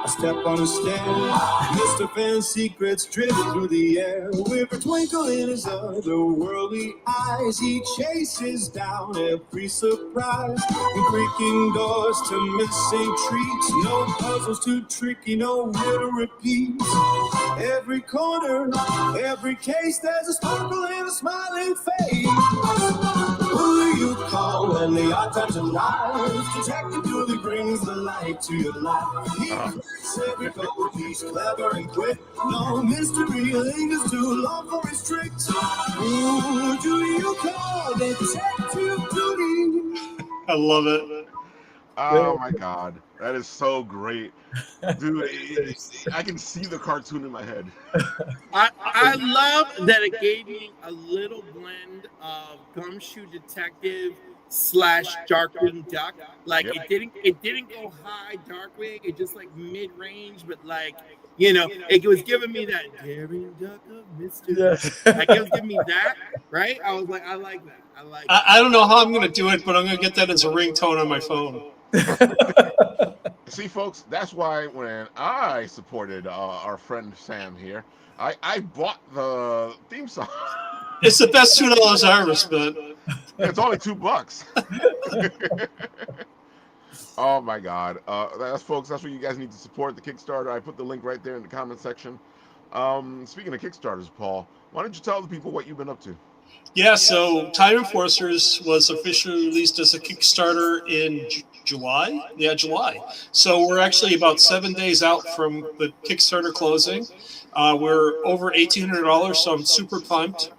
a step on a stair. Mr. Fan's secrets drift through the air. With a twinkle in his otherworldly eyes, he chases down every surprise. And creaking doors to missing treats. No puzzles too tricky, no riddle repeats. Every corner, every case, there's a sparkle and a smiling face. Who do you call when the odd times arrive? Detective Dooley brings the light to your life. He breaks every code, he's clever and quick. No mystery lingers too long for his tricks. Who do you call Detective Dooley? I love it. Oh my God, that is so great, dude! I can see the cartoon in my head. I love that it gave me a little blend of Gumshoe Detective / Darkwing Duck. Like it didn't go high Darkwing. It just like mid range, but like it was giving me that daring duck of mystery. Yes. Like it was giving me that, right? I was like, I like that. I don't know how I'm gonna do it, but I'm gonna get that as a ringtone on my phone. See, folks, that's why when I supported our friend Sam here, I bought the theme song. It's the best $2 I ever spent. It's only $2. Oh my God, folks. That's what you guys need to support the Kickstarter. I put the link right there in the comment section. Speaking of Kickstarters, Paul, why don't you tell the people what you've been up to? Yeah, so Time Enforcers was officially released as a Kickstarter in July. Yeah, July. So we're actually about 7 days out from the Kickstarter closing. We're over $1,800, so I'm super pumped.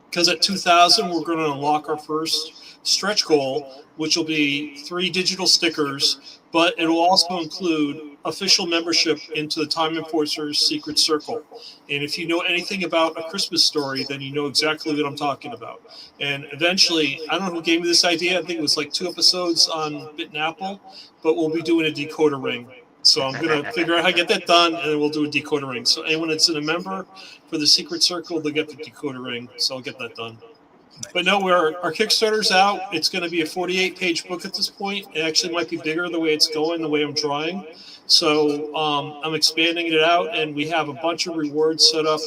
Because at 2,000, we're going to unlock our first stretch goal, which will be 3 digital stickers, but it will also include official membership into the Time Enforcers Secret Circle. And if you know anything about A Christmas Story, then you know exactly what I'm talking about. And eventually, I don't know who gave me this idea. I think it was like 2 episodes on Bit and Apple, but we'll be doing a decoder ring. So I'm going to figure out how to get that done, and then we'll do a decoder ring. So anyone that's in a member for the Secret Circle, they'll get the decoder ring. So I'll get that done. But no, our Kickstarter's out. It's going to be a 48-page book at this point. It actually might be bigger the way it's going, the way I'm drawing. So I'm expanding it out, and we have a bunch of rewards set up,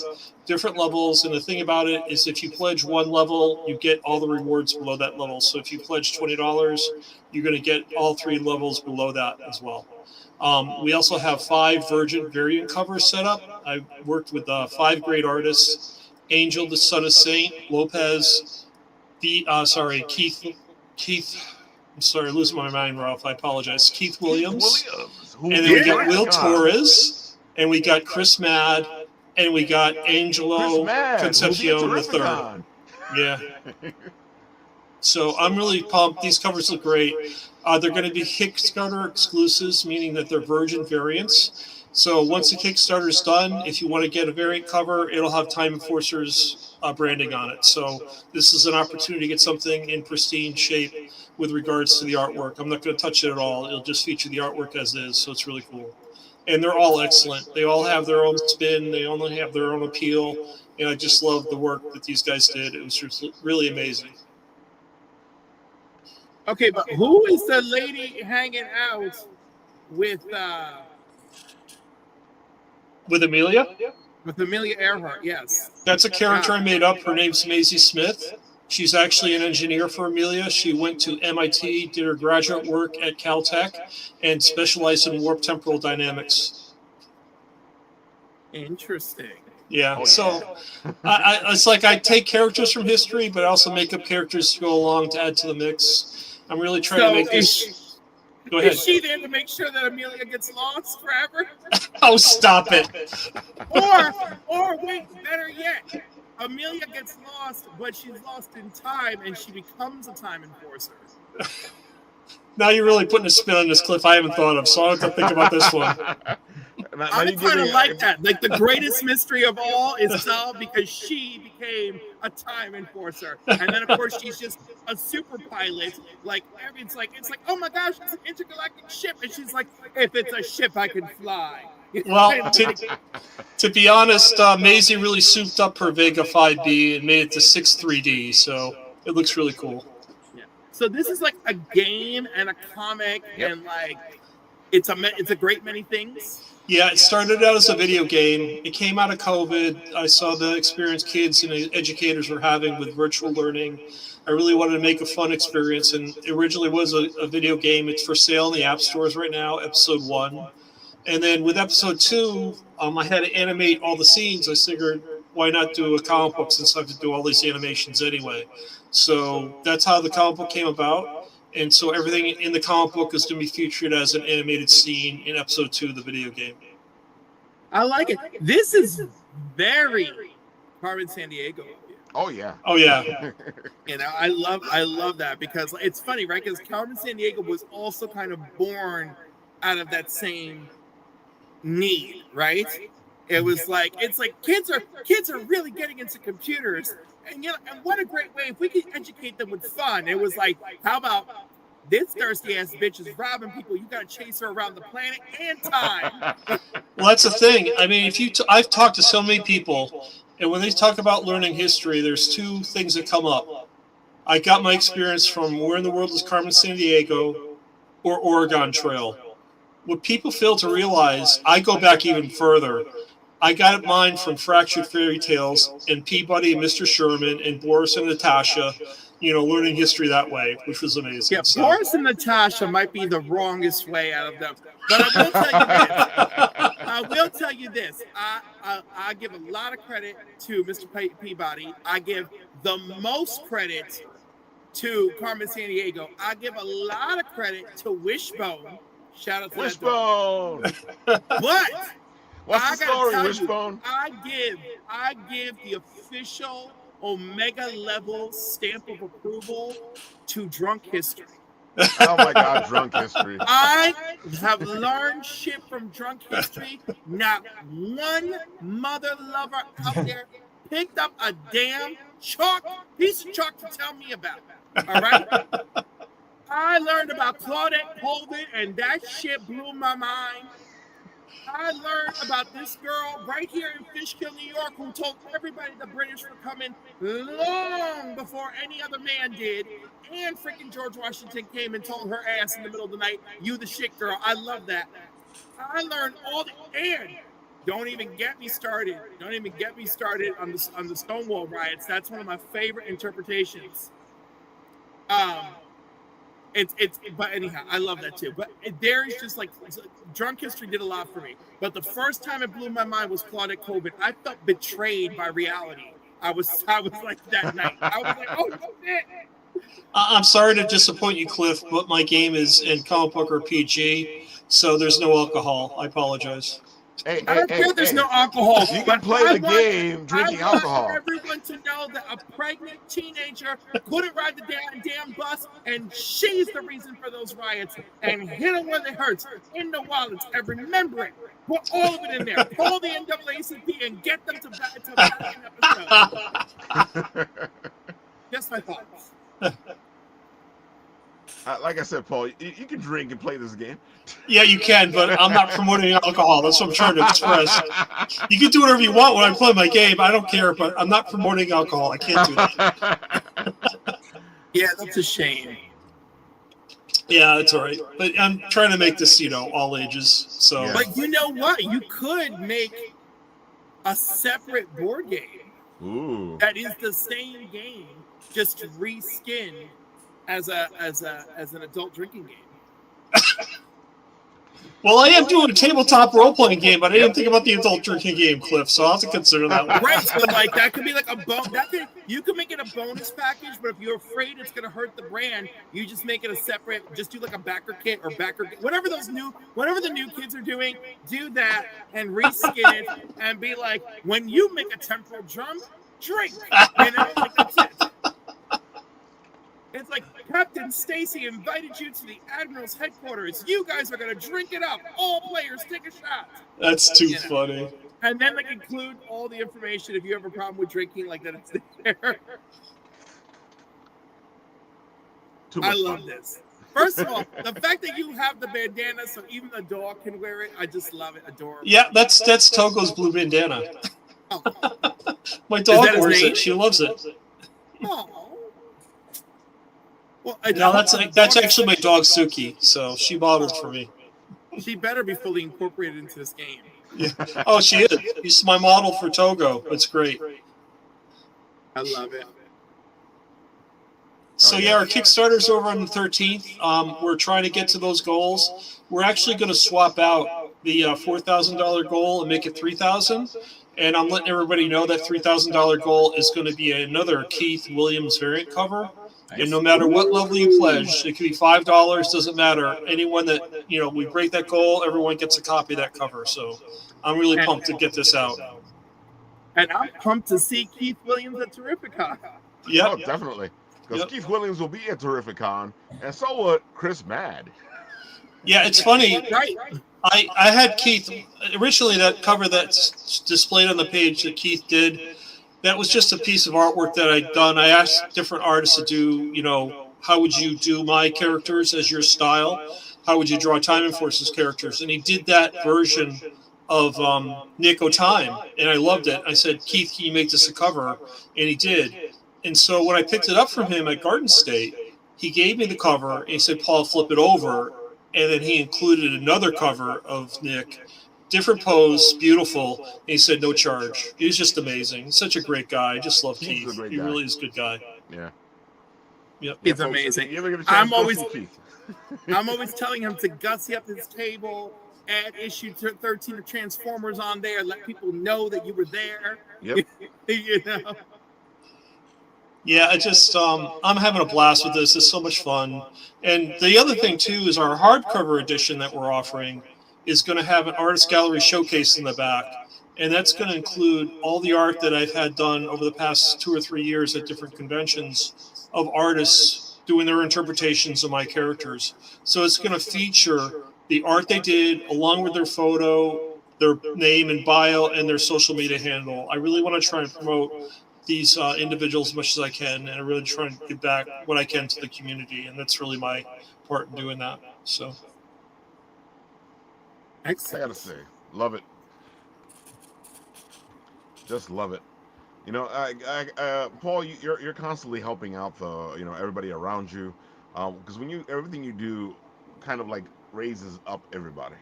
different levels. And the thing about it is if you pledge one level, you get all the rewards below that level. So if you pledge $20, you're going to get all 3 levels below that as well. We also have 5 Virgin variant covers set up. I worked with 5 great artists: Angel, the Son of Saint, Lopez, Keith. I'm sorry, losing my mind, Ralph. I apologize. Keith Williams. And then we got Will Torres, and we got Chris Mad, and we got Angelo Concepcion III. Yeah. So I'm really pumped. These covers look great. They're going to be Kickstarter exclusives, meaning that they're Virgin variants. So once the Kickstarter is done, if you want to get a variant cover, it'll have Time Enforcers branding on it. So this is an opportunity to get something in pristine shape with regards to the artwork. I'm not going to touch it at all. It'll just feature the artwork as is, so it's really cool. And they're all excellent. They all have their own spin. They all have their own appeal. And I just love the work that these guys did. It was just really amazing. Okay, but who is the lady hanging out with Amelia? With Amelia Earhart, yes. That's a character I made up. Her name's Maisie Smith. She's actually an engineer for Amelia. She went to MIT, did her graduate work at Caltech, and specialized in warp temporal dynamics. Interesting. Yeah, so it's like I take characters from history, but I also make up characters to go along to add to the mix. I'm really trying to make this. Go ahead. Is she there to make sure that Amelia gets lost forever? Oh, stop it. Or wait, better yet, Amelia gets lost, but she's lost in time, and she becomes a time enforcer. Now you're really putting a spin on this, Cliff. I haven't thought of, so I have to think about this one. I kind of like that. Like the greatest mystery of all is solved because she became a time enforcer, and then of course she's just a super pilot. Like it's like oh my gosh, it's an intergalactic ship, and she's like, if it's a ship, I can fly. Well, to be honest, Maisie really souped up her Vega 5B and made it to 6-3D, so it looks really cool. Yeah. So this is like a game and a comic, and like it's a great many things. Yeah, it started out as a video game. It came out of COVID. I saw the experience kids and educators were having with virtual learning. I really wanted to make a fun experience, and it originally was a video game. It's for sale in the app stores right now, episode 1. And then with episode 2, I had to animate all the scenes. I figured, why not do a comic book since I have to do all these animations anyway? So that's how the comic book came about. And so everything in the comic book is going to be featured as an animated scene in episode 2 of the video game. I like it. This is very Carmen Sandiego. Oh yeah. Oh yeah. You know, I love that because it's funny, right? Because Carmen Sandiego was also kind of born out of that same need, right? It was like it's like kids are really getting into computers, and you know, and what a great way if we could educate them with fun. It was like, how about this thirsty ass bitch is robbing people? You gotta chase her around the planet and time. Well, that's the thing. I mean, I've talked to so many people, and when they talk about learning history, there's 2 things that come up. I got my experience from Where in the World is Carmen Sandiego or Oregon Trail. What people fail to realize, I go back even further. I got mine from Fractured Fairy Tales and Peabody and Mr. Sherman and Boris and Natasha, you know, learning history that way, which was amazing. Yeah, so. Boris and Natasha might be the wrongest way out of them. But I will tell you this. I give a lot of credit to Mr. Peabody. I give the most credit to Carmen Sandiego. I give a lot of credit to Wishbone. Shout out to Wishbone. But what's the story, Wishbone? I give the official Omega level stamp of approval to Drunk History. Oh my God, Drunk History. I have learned shit from Drunk History. Not one mother lover out there picked up a damn piece of chalk to tell me about. All right? I learned about Claudette Colvin, and that shit blew my mind. I learned about this girl right here in Fishkill, New York, who told everybody the British were coming long before any other man did. And freaking George Washington came and told her ass in the middle of the night, "You the shit, girl." I love that. I learned all the and don't even get me started. Don't even get me started on the Stonewall riots. That's one of my favorite interpretations. But anyhow, I love that too. But there is just like Drunk History did a lot for me. But the first time it blew my mind was Claudette Colvin. I felt betrayed by reality. I was like that night. I was like, oh shit. I'm sorry to disappoint you, Cliff, but my game is in comic book or PG, so there's no alcohol. I apologize. Hey, I don't care there's no alcohol. You can play the game drinking alcohol. I want everyone to know that a pregnant teenager couldn't ride the damn bus, and she's the reason for those riots. And hit them where it hurts, in the wallets, and remember it. Put all of it in there. Call the NAACP and get them to back an episode. Just my thoughts. Like I said, Paul, you can drink and play this game. Yeah, you can, but I'm not promoting alcohol. That's what I'm trying to express. You can do whatever you want when I play my game. I don't care, but I'm not promoting alcohol. I can't do that. Yeah, that's a shame. Yeah, that's all right. But I'm trying to make this, all ages. So, Yeah. But you know what? You could make a separate board game. Ooh. That is the same game, just reskinned as an adult drinking game. Well, I am doing a tabletop role-playing game, but I didn't think about the adult drinking game, Cliff, so I'll have to consider that one. Right, so like that could be like a you could make it a bonus package, but if you're afraid it's gonna hurt the brand, you just make it a separate, just do like a backer kit or whatever the new kids are doing, do that and reskin it and be like, when you make a temporal jump, drink. Like that's it. It's like Captain Stacy invited you to the Admiral's headquarters. You guys are going to drink it up. All players take a shot. That's too funny. And then like include all the information if you have a problem with drinking, like that it's there. I love this. First of all, the fact that you have the bandana so even the dog can wear it, I just love it. Adorable. Yeah, that's Togo's blue bandana. Oh. My dog wears it. She loves it. Oh. Well, no, that's actually my dog Suki. So she modeled for me. She better be fully incorporated into this game. Yeah. Oh, she is. She's my model for Togo. It's great. I love it. So yeah, our Kickstarter's over on the 13th. We're trying to get to those goals. We're actually going to swap out the $4,000 goal and make it $3,000. And I'm letting everybody know that $3,000 goal is going to be another Keith Williams variant cover. Nice. And no matter what level you pledge, it could be $5, doesn't matter. Anyone that, we break that goal, everyone gets a copy of that cover. So I'm really pumped to get this out. And I'm pumped to see Keith Williams at Terrificon. Yeah, oh, definitely. Because Keith Williams will be at Terrificon, and so would Chris Mad. Yeah, it's funny. Right. I had Keith, originally that cover that's displayed on the page that Keith did, that was just a piece of artwork that I'd done. I asked different artists to do, how would you do my characters as your style? How would you draw Time Enforcer's characters? And he did that version of Nick O'Time, and I loved it. I said, Keith, can you make this a cover? And he did. And so when I picked it up from him at Garden State, he gave me the cover, and he said, Paul, flip it over. And then he included another cover of Nick, different pose, beautiful. And he said, no charge. He's just amazing. He's such a great guy. I just love Keith. He really is a good guy. Yeah. Yep. He's amazing. I'm always telling him to gussy up his table, add issue 13 of Transformers on there, let people know that you were there. Yep. Yeah, I just I'm having a blast with this. It's so much fun. And the other thing too is our hardcover edition that we're offering is going to have an artist gallery showcase in the back, and that's going to include all the art that I've had done over the past 2 or 3 years at different conventions of artists doing their interpretations of my characters. So it's going to feature the art they did along with their photo, their name and bio, and their social media handle. I really want to try and promote these individuals as much as I can, and I really try and give back what I can to the community, and that's really my part in doing that. So, I gotta say, Love it. Just love it. You know, Paul, you're constantly helping out the everybody around you, because when everything you do, kind of like raises up everybody.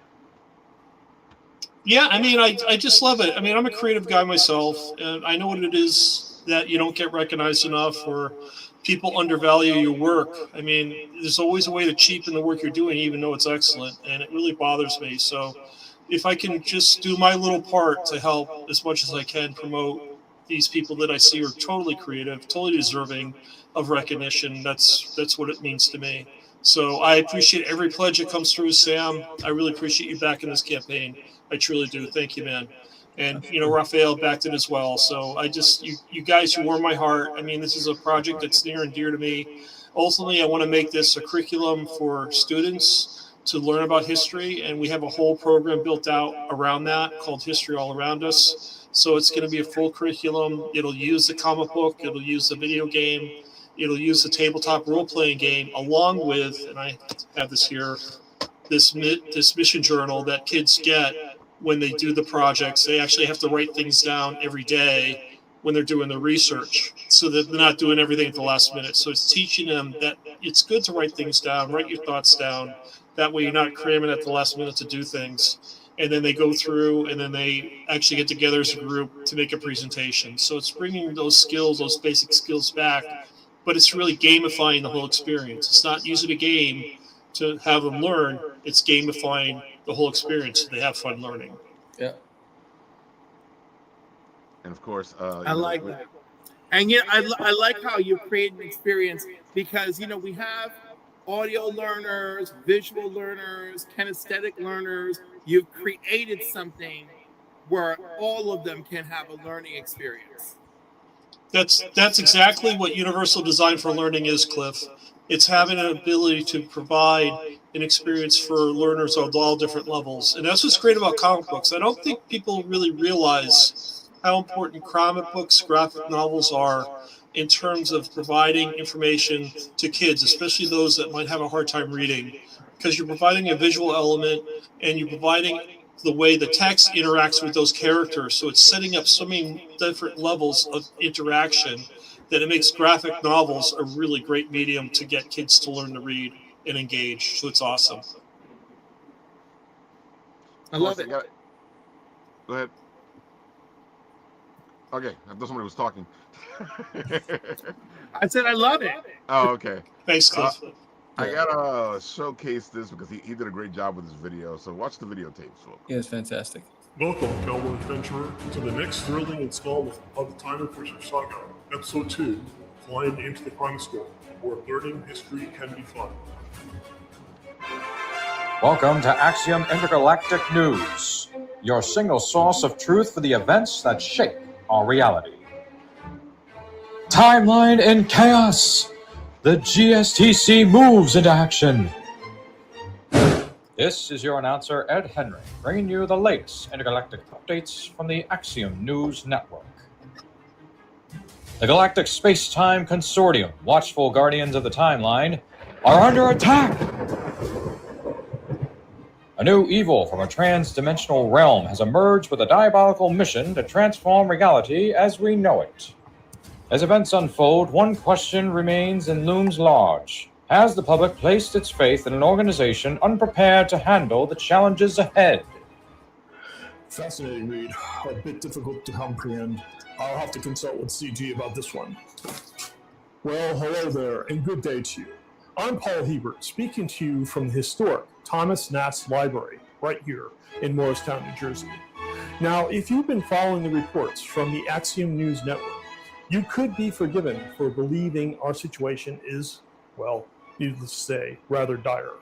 Yeah, I mean, I just love it. I mean, I'm a creative guy myself, and I know what it is that you don't get recognized enough, or people undervalue your work. I mean, there's always a way to cheapen the work you're doing, even though it's excellent, and it really bothers me. So if I can just do my little part to help as much as I can promote these people that I see are totally creative, totally deserving of recognition, that's what it means to me. So I appreciate every pledge that comes through, Sam. I really appreciate you backing this campaign. I truly do. Thank you, man. And, Raphael backed it as well. So I just, you guys, you warm my heart. I mean, this is a project that's near and dear to me. Ultimately, I want to make this a curriculum for students to learn about history. And we have a whole program built out around that called History All Around Us. So it's going to be a full curriculum. It'll use the comic book. It'll use the video game. It'll use the tabletop role-playing game, along with, and I have this here, this mission journal that kids get when they do the projects. They actually have to write things down every day when they're doing the research, so that they're not doing everything at the last minute. So it's teaching them that it's good to write things down, write your thoughts down. That way you're not cramming at the last minute to do things. And then they go through, and then they actually get together as a group to make a presentation. So it's bringing those skills, those basic skills back, but it's really gamifying the whole experience. It's not using a game to have them learn. It's gamifying the whole experience so they have fun learning. Yeah. And of course, I like that. And yeah, I like how you create an experience, because we have audio learners, visual learners, kinesthetic learners. You've created something where all of them can have a learning experience. That's exactly what Universal Design for Learning is, Cliff. It's having an ability to provide an experience for learners of all different levels. And that's what's great about comic books. I don't think people really realize how important comic books, graphic novels are in terms of providing information to kids, especially those that might have a hard time reading, because you're providing a visual element and you're providing the way the text interacts with those characters. So it's setting up so many different levels of interaction that it makes graphic novels a really great medium to get kids to learn to read and engage. So it's awesome. I love it. Go ahead. Okay, I thought somebody was talking. I said I love it. Oh, okay. Thanks, Cliff. I gotta showcase this because he did a great job with his video. So watch the videotapes, folks. Yeah, it's fantastic. Welcome, Cowboy Adventurer, to the next thrilling installment of the Time Enforcer Saga, Episode 2, Flying into the Crime Storm, where learning history can be fun. Welcome to Axiom Intergalactic News, your single source of truth for the events that shape our reality. Timeline in chaos! The GSTC moves into action! This is your announcer, Ed Henry, bringing you the latest intergalactic updates from the Axiom News Network. The Galactic Space-Time Consortium, watchful guardians of the timeline, are under attack! A new evil from a trans-dimensional realm has emerged with a diabolical mission to transform reality as we know it. As events unfold, one question remains and looms large. Has the public placed its faith in an organization unprepared to handle the challenges ahead? Fascinating read. A bit difficult to comprehend. I'll have to consult with CG about this one. Well, hello there, and good day to you. I'm Paul Hebert, speaking to you from the historic Thomas Nast Library, right here in Morristown, New Jersey. Now, if you've been following the reports from the Axiom News Network, you could be forgiven for believing our situation is, well, needless to say, rather dire.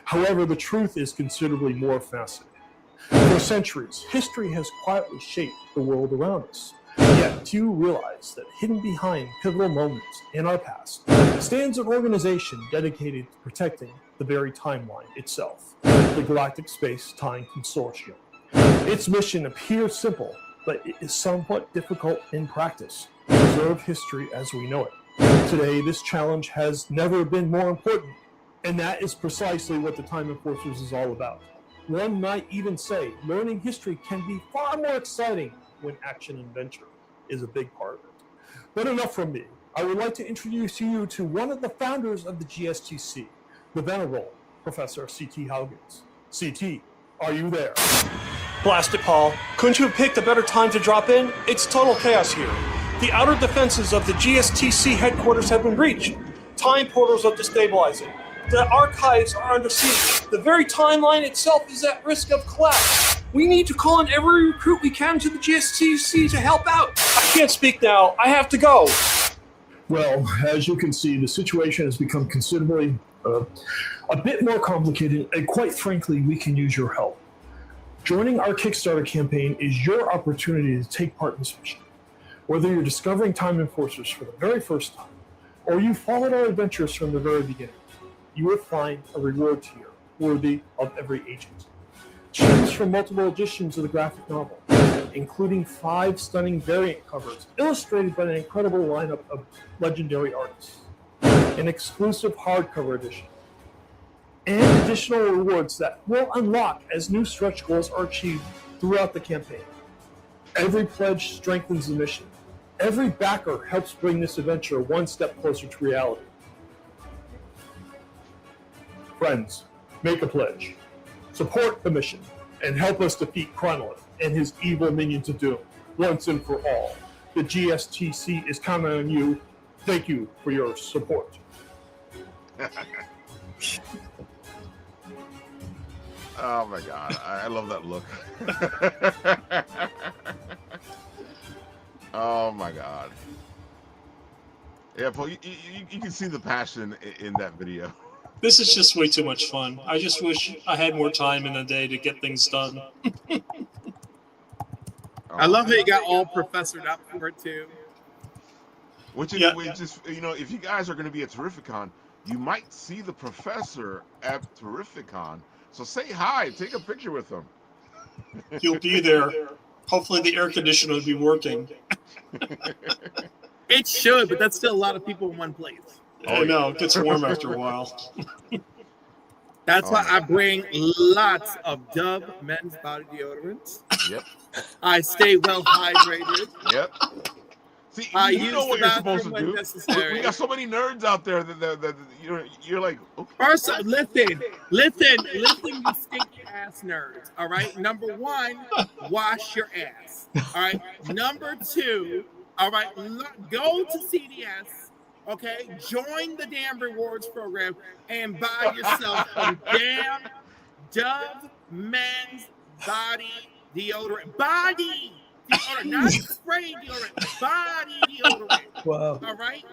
However, the truth is considerably more fascinating. For centuries, history has quietly shaped the world around us. Yet, do you realize that hidden behind pivotal moments in our past stands an organization dedicated to protecting the very timeline itself, the Galactic Space-Time Consortium. Its mission appears simple, but it is somewhat difficult in practice. Preserve history as we know it. Today, this challenge has never been more important, and that is precisely what the Time Enforcers is all about. One might even say learning history can be far more exciting when action and adventure is a big part of it. But enough from me. I would like to introduce you to one of the founders of the GSTC, the venerable Professor C.T. Haugens. C.T., are you there? Blast it, Paul. Couldn't you have picked a better time to drop in? It's total chaos here. The outer defenses of the GSTC headquarters have been breached. Time portals are destabilizing. The archives are under siege. The very timeline itself is at risk of collapse. We need to call in every recruit we can to the GSTC to help out. I can't speak now. I have to go. Well, as you can see, the situation has become considerably a bit more complicated, and quite frankly, we can use your help. Joining our Kickstarter campaign is your opportunity to take part in this mission. Whether you're discovering Time Enforcers for the very first time, or you followed our adventures from the very beginning, you will find a reward tier worthy of every agent. Choose from multiple editions of the graphic novel, including 5 stunning variant covers illustrated by an incredible lineup of legendary artists, an exclusive hardcover edition, and additional rewards that will unlock as new stretch goals are achieved throughout the campaign. Every pledge strengthens the mission. Every backer helps bring this adventure one step closer to reality. Friends, make a pledge. Support the mission and help us defeat Chronolith and his evil minions of doom once and for all. The GSTC is counting on you. Thank you for your support. Oh my God, I love that look. Oh my God. Yeah, Paul, you can see the passion in that video. This is just way too much fun. I just wish I had more time in a day to get things done. I love how you got all professored up for it too. Which is, you know, if you guys are going to be at Terrificon, you might see the professor at Terrificon. So say hi, take a picture with him. You'll be there. Hopefully the air conditioner will be working. It should, but that's still a lot of people in one place. Oh no, it gets warm after a while. That's why I bring lots of Dove men's body deodorants. Yep. I stay well hydrated. Yep. See, you know what you're supposed to do. We got so many nerds out there that you're like, okay. First, listen, you stink ass nerds. All right. Number 1, wash your ass. All right. Number 2, all right, go to CDS. Okay, join the damn rewards program and buy yourself some damn Dove men's body deodorant. Body deodorant, not spray deodorant. Body deodorant. Wow. All right.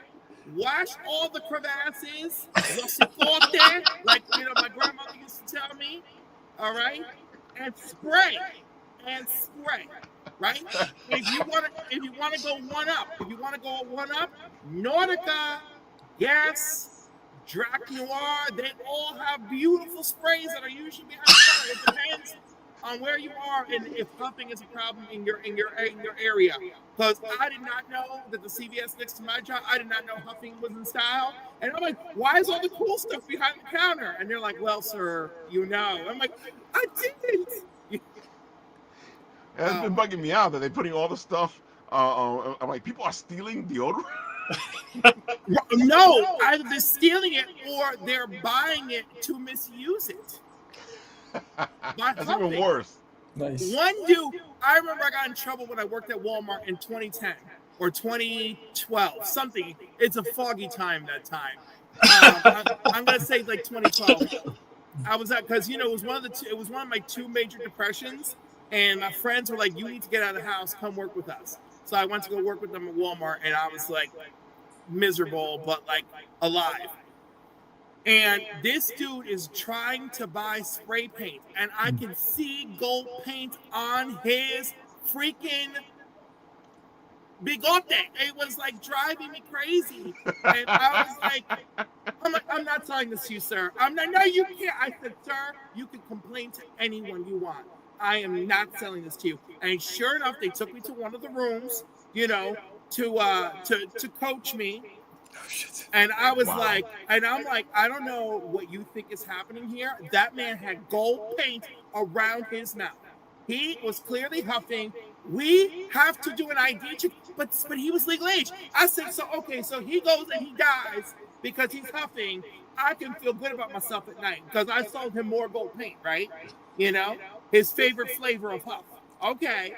Wash all the crevasses. Los cipote, like my grandmother used to tell me. All right, and spray. Right? If you want to go one up, Nautica, Yes, Drac Noir, they all have beautiful sprays that are usually behind the counter. It depends on where you are and if huffing is a problem in your area. Because I did not know that the CVS next to my job, I did not know huffing was in style. And I'm like, why is all the cool stuff behind the counter? And they're like, well, sir, you know. I'm like, I didn't. It's been bugging me out that they're putting all the stuff. I'm like, people are stealing deodorant? No, either they're stealing it or they're buying it to misuse it. That's even worse. Nice. One dude, I remember I got in trouble when I worked at Walmart in 2010 or 2012, something. It's a foggy time that time. I'm gonna say like 2012. I was at because it was one of my 2 major depressions. And my friends were like, you need to get out of the house, come work with us. So I went to go work with them at Walmart, and I was like miserable, but like alive. And this dude is trying to buy spray paint, and I can see gold paint on his freaking bigote. It was like driving me crazy. And I was like, I'm not selling this to you, sir. No, you can't. I said, sir, you can complain to anyone you want. I am not selling this to you. And sure enough, they took me to one of the rooms, to coach me. Oh, shit. And I was like, I don't know what you think is happening here. That man had gold paint around his mouth. He was clearly huffing. We have to do an ID check, but he was legal age. I said, so okay, so he goes and he dies because he's huffing. I can feel good about myself at night because I sold him more gold paint, right? You know, his favorite flavor of huff. Okay.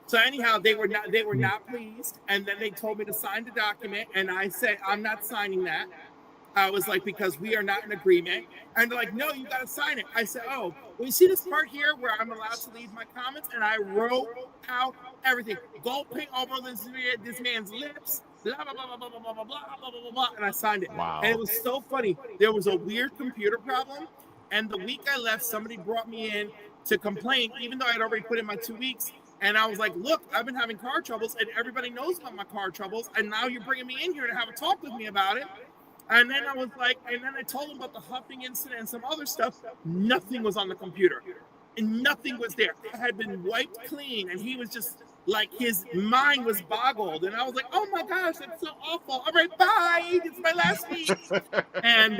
So anyhow, they were not pleased, and then they told me to sign the document, and I said, I'm not signing that. I was like, because we are not in agreement. And they're like, no, you got to sign it. I said, oh, well, you see this part here where I'm allowed to leave my comments? And I wrote out everything. Gold paint over this man's lips, blah, blah, blah, blah, blah, blah, blah, blah, blah, blah, blah, and I signed it. Wow. And it was so funny. There was a weird computer problem. And the week I left, somebody brought me in to complain, even though I'd already put in my 2 weeks. And I was like, look, I've been having car troubles, and everybody knows about my car troubles. And now you're bringing me in here to have a talk with me about it. And then I was like, and then I told him about the huffing incident and some other stuff. Nothing was on the computer. And nothing was there. It had been wiped clean. And he was just like, his mind was boggled. And I was like, oh my gosh, that's so awful. All right, bye. It's my last week. And,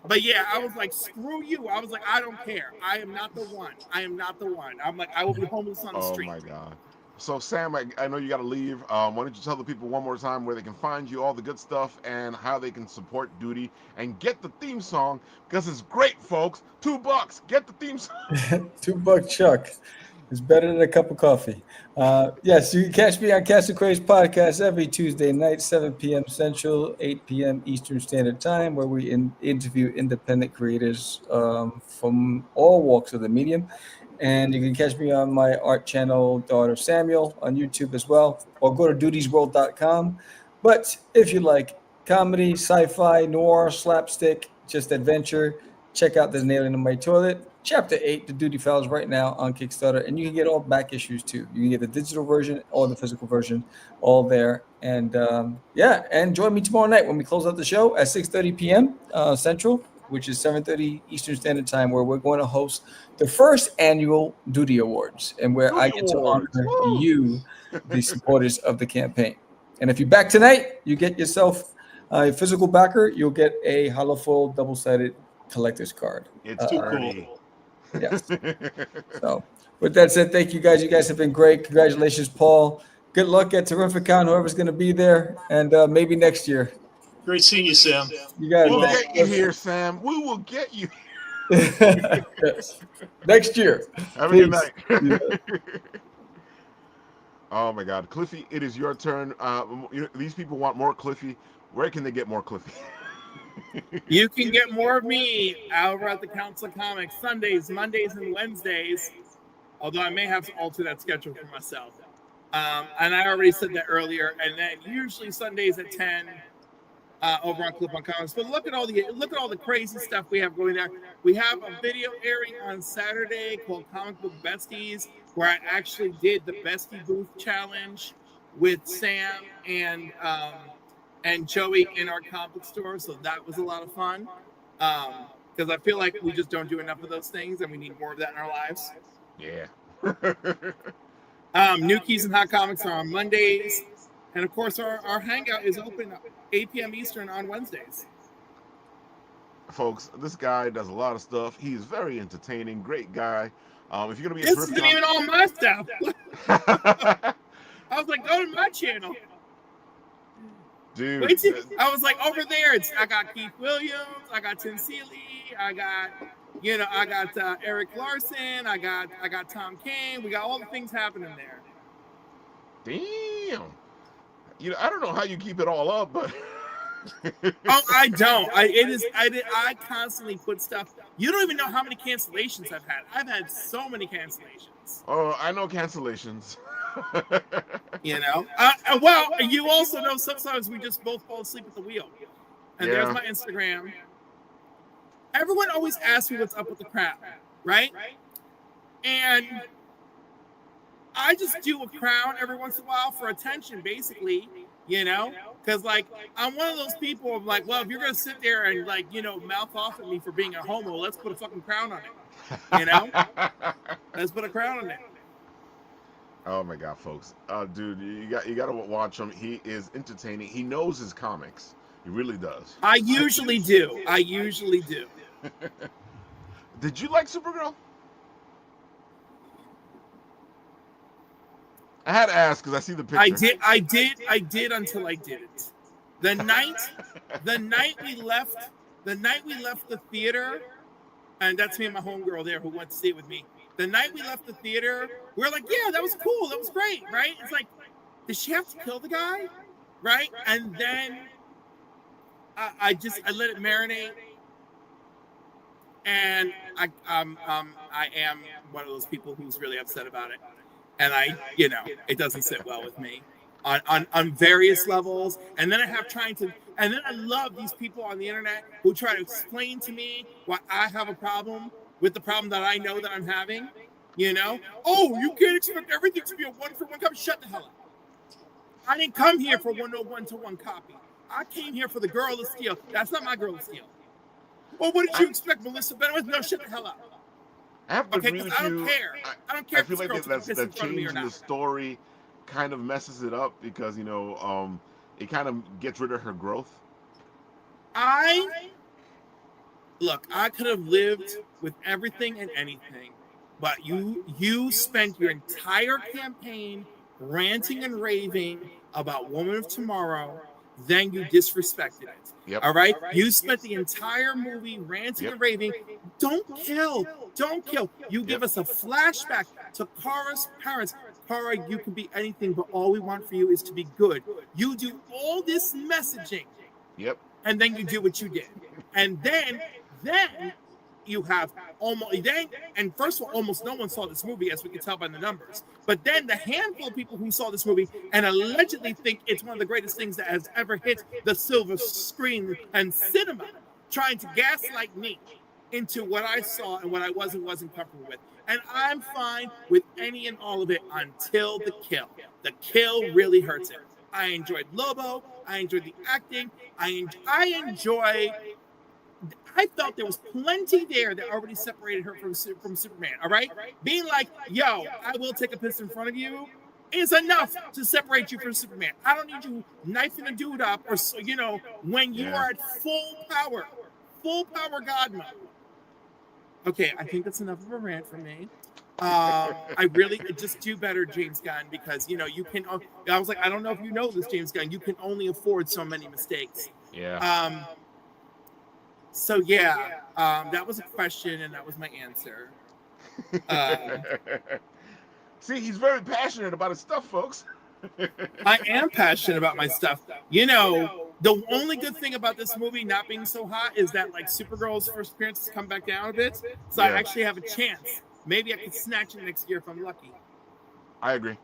but yeah, I was like, screw you. I was like, I don't care. I am not the one. I am not the one. I'm like, I will be homeless on the street. Oh my God. So Sam, I know you got to leave. Why don't you tell the people one more time where they can find you, all the good stuff, and how they can support Doodie and get the theme song, because it's great, folks. $2. Get the theme song. $2 Chuck. It's better than a cup of coffee. Yes, you can catch me on Cast and Craze Podcast every Tuesday night, 7 p.m. Central, 8 p.m. Eastern Standard Time, where we interview independent creators from all walks of the medium. And you can catch me on my art channel, Daughter Samuel, on YouTube as well, or go to dudiesworld.com. But if you like comedy, sci-fi, noir, slapstick, just adventure, check out The Nailing in My Toilet, Chapter 8, The Doodie Files, right now on Kickstarter. And you can get all back issues too. You can get the digital version or the physical version, all there. And yeah, and join me tomorrow night when we close out the show at 6:30 p.m. Central, which is 7:30 Eastern Standard Time, where we're going to host the first annual Doodie Awards, and where I get to honor you, the supporters of the campaign. And if you back tonight, you get yourself a physical backer. You'll get a hollow foil double-sided collector's card. It's too cool. Yes. So with that said, thank you guys. You guys have been great. Congratulations, Paul. Good luck at Terrificon, whoever's going to be there, and maybe next year. Great seeing you, Sam. You guys, we'll get you here, Sam. We will get you. Yes. Next year. Have a good night. Oh my God, Cliffy, it is your turn. These people want more Cliffy. Where can they get more Cliffy? You can get more of me over at the Council of Comics Sundays, Mondays, and Wednesdays. Although I may have to alter that schedule for myself. And I already said that earlier. And then usually Sundays at 10 over on Cliffoncomics. But look at all the crazy stuff we have going there. We have a video airing on Saturday called Comic Book Besties, where I actually did the Bestie Booth Challenge with Sam and Joey in our comic book store, so that was a lot of fun. Because I feel like we just don't do enough of those things, and we need more of that in our lives. Yeah. New Keys and Hot Comics are on Mondays, and of course our hangout is open 8 p.m. Eastern on Wednesdays. Folks, this guy does a lot of stuff. He's very entertaining, great guy. If you're gonna be, this isn't even all my stuff. I was like, go to my channel. Dude, I was like, over there, I got Keith Williams, I got Tim Seeley, I got Eric Larson, I got Tom Kane. We got all the things happening there. Damn. I don't know how you keep it all up, but oh, I don't. I constantly put stuff. You don't even know how many cancellations I've had. I've had so many cancellations. Oh, I know cancellations. Well, you also know sometimes we just both fall asleep at the wheel. And yeah. There's my Instagram. Everyone always asks me what's up with the crowd, right? And I just do a crown every once in a while for attention, basically, because like I'm one of those people of like, well, if you're gonna sit there and like, mouth off at me for being a homo, let's put a fucking crown on it. Let's put a crown on it. Oh my God, folks! Dude, you got to watch him. He is entertaining. He knows his comics. He really does. I usually do. Did you like Supergirl? I had to ask because I see the picture. I did until I didn't. The night we left the theater, and that's me and my homegirl there who went to see it with me. The night we left the theater, we were like, yeah, that was cool, that was great, right? It's like, did she have to kill the guy, right? And then I let it marinate, and I am one of those people who's really upset about it, and it doesn't sit well with me on various levels. And then and then I love these people on the internet who try to explain to me why I have a problem with the problem that I know that I'm having. Oh, you can't expect everything to be a 1-for-1 copy. Shut the hell up. I didn't come here for 1-1-to-1 copy. I came here for the girl of steel. That's not my girl of steel. Well, what did you expect, Melissa Benoist? No, shut the hell up. I have to agree with I don't you. care. I don't care. I feel like the change in the story kind of messes it up because it kind of gets rid of her growth. I could have lived with everything and anything, but you spent your entire campaign ranting and raving about Woman of Tomorrow, then you disrespected it. Yep. All right? You spent the entire movie ranting and raving. Don't kill. You give us a flashback to Kara's parents. Kara, you can be anything, but all we want for you is to be good. You do all this messaging. Yep. And then you do what you did. And then you have and first of all, almost no one saw this movie, as we can tell by the numbers. But then the handful of people who saw this movie and allegedly think it's one of the greatest things that has ever hit the silver screen and cinema, trying to gaslight me into what I saw and what I wasn't comfortable with. And I'm fine with any and all of it until the kill. The kill really hurts it. I enjoyed Lobo. I enjoyed the acting. I felt there was plenty there that already separated her from Superman, all right? Being like, yo, I will take a piss in front of you is enough to separate you from Superman. I don't need you knifing a dude up or, when you are at full power God mode. Okay, I think that's enough of a rant for me. I really just do better, James Gunn, because, you can, I was like, I don't know if you know this, James Gunn, you can only afford so many mistakes. Yeah. So yeah, that was a question, and that was my answer. See, he's very passionate about his stuff, folks. I am passionate about my stuff. The only good thing about this movie not being so hot is that, like, Supergirl's first appearance has come back down a bit, so I actually have a chance. Maybe I could snatch it next year if I'm lucky. I agree.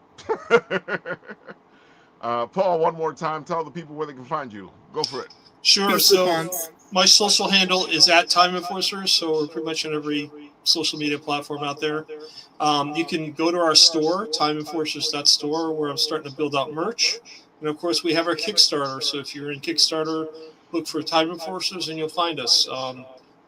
Paul, one more time, tell the people where they can find you. Go for it. Sure. So my social handle is @TimeEnforcers, so we're pretty much on every social media platform out there. You can go to our store, timeenforcers.store, where I'm starting to build out merch. And of course, we have our Kickstarter. So if you're in Kickstarter, look for Time Enforcers and you'll find us.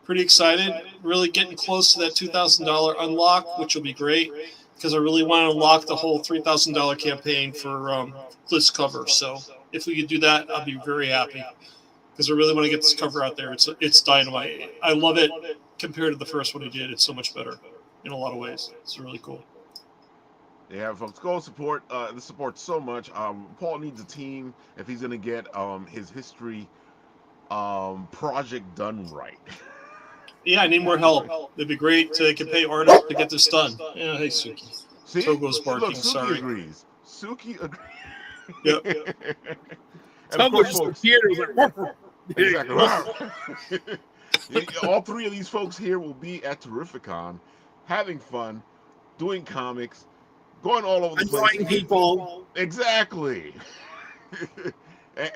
Pretty excited, really getting close to that $2,000 unlock, which will be great because I really want to unlock the whole $3,000 campaign for Cliff's cover. So if we could do that, I'll be very happy because I really want to get this cover out there. It's dynamite. I love it compared to the first one he did. It's so much better in a lot of ways. It's really cool. Yeah, folks, go support. This supports so much. Paul needs a team if he's going to get his history project done right. Yeah, I need more help. It'd be great to can pay artists to get this done. Yeah, hey, Suki. See? Togo's barking. Look, Suki Sorry. agrees. Suki agrees. Yep. And of course, folks, exactly. All three of these folks here will be at Terrificon, having fun, doing comics, going all over the place. Annoying people. Exactly.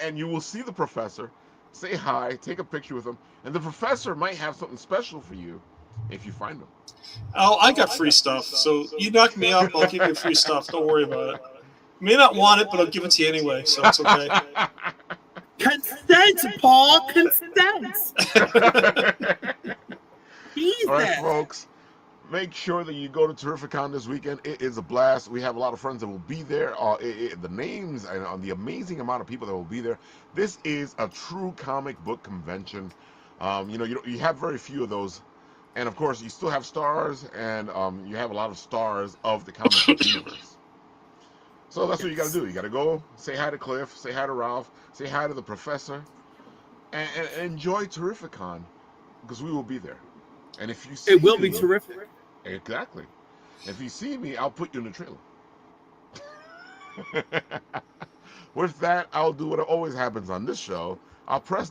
And you will see the professor, say hi, take a picture with him, and the professor might have something special for you if you find him. Oh, I got free stuff. So you knock me up, I'll give you free stuff. Don't worry about it. May not want it, but I'll give it to you anyway, so it's okay. Consent, Paul. Consent. All right, folks. Make sure that you go to Terrificon this weekend. It is a blast. We have a lot of friends that will be there. The names and the amazing amount of people that will be there. This is a true comic book convention. You have very few of those. And, of course, you still have stars, and you have a lot of stars of the comic book universe. So that's what you got to do. You got to go say hi to Cliff, say hi to Ralph, say hi to the professor, and enjoy Terrificon, because we will be there. And if you see It will me, be terrific. Exactly. If you see me, I'll put you in the trailer. With that, I'll do what always happens on this show. I'll press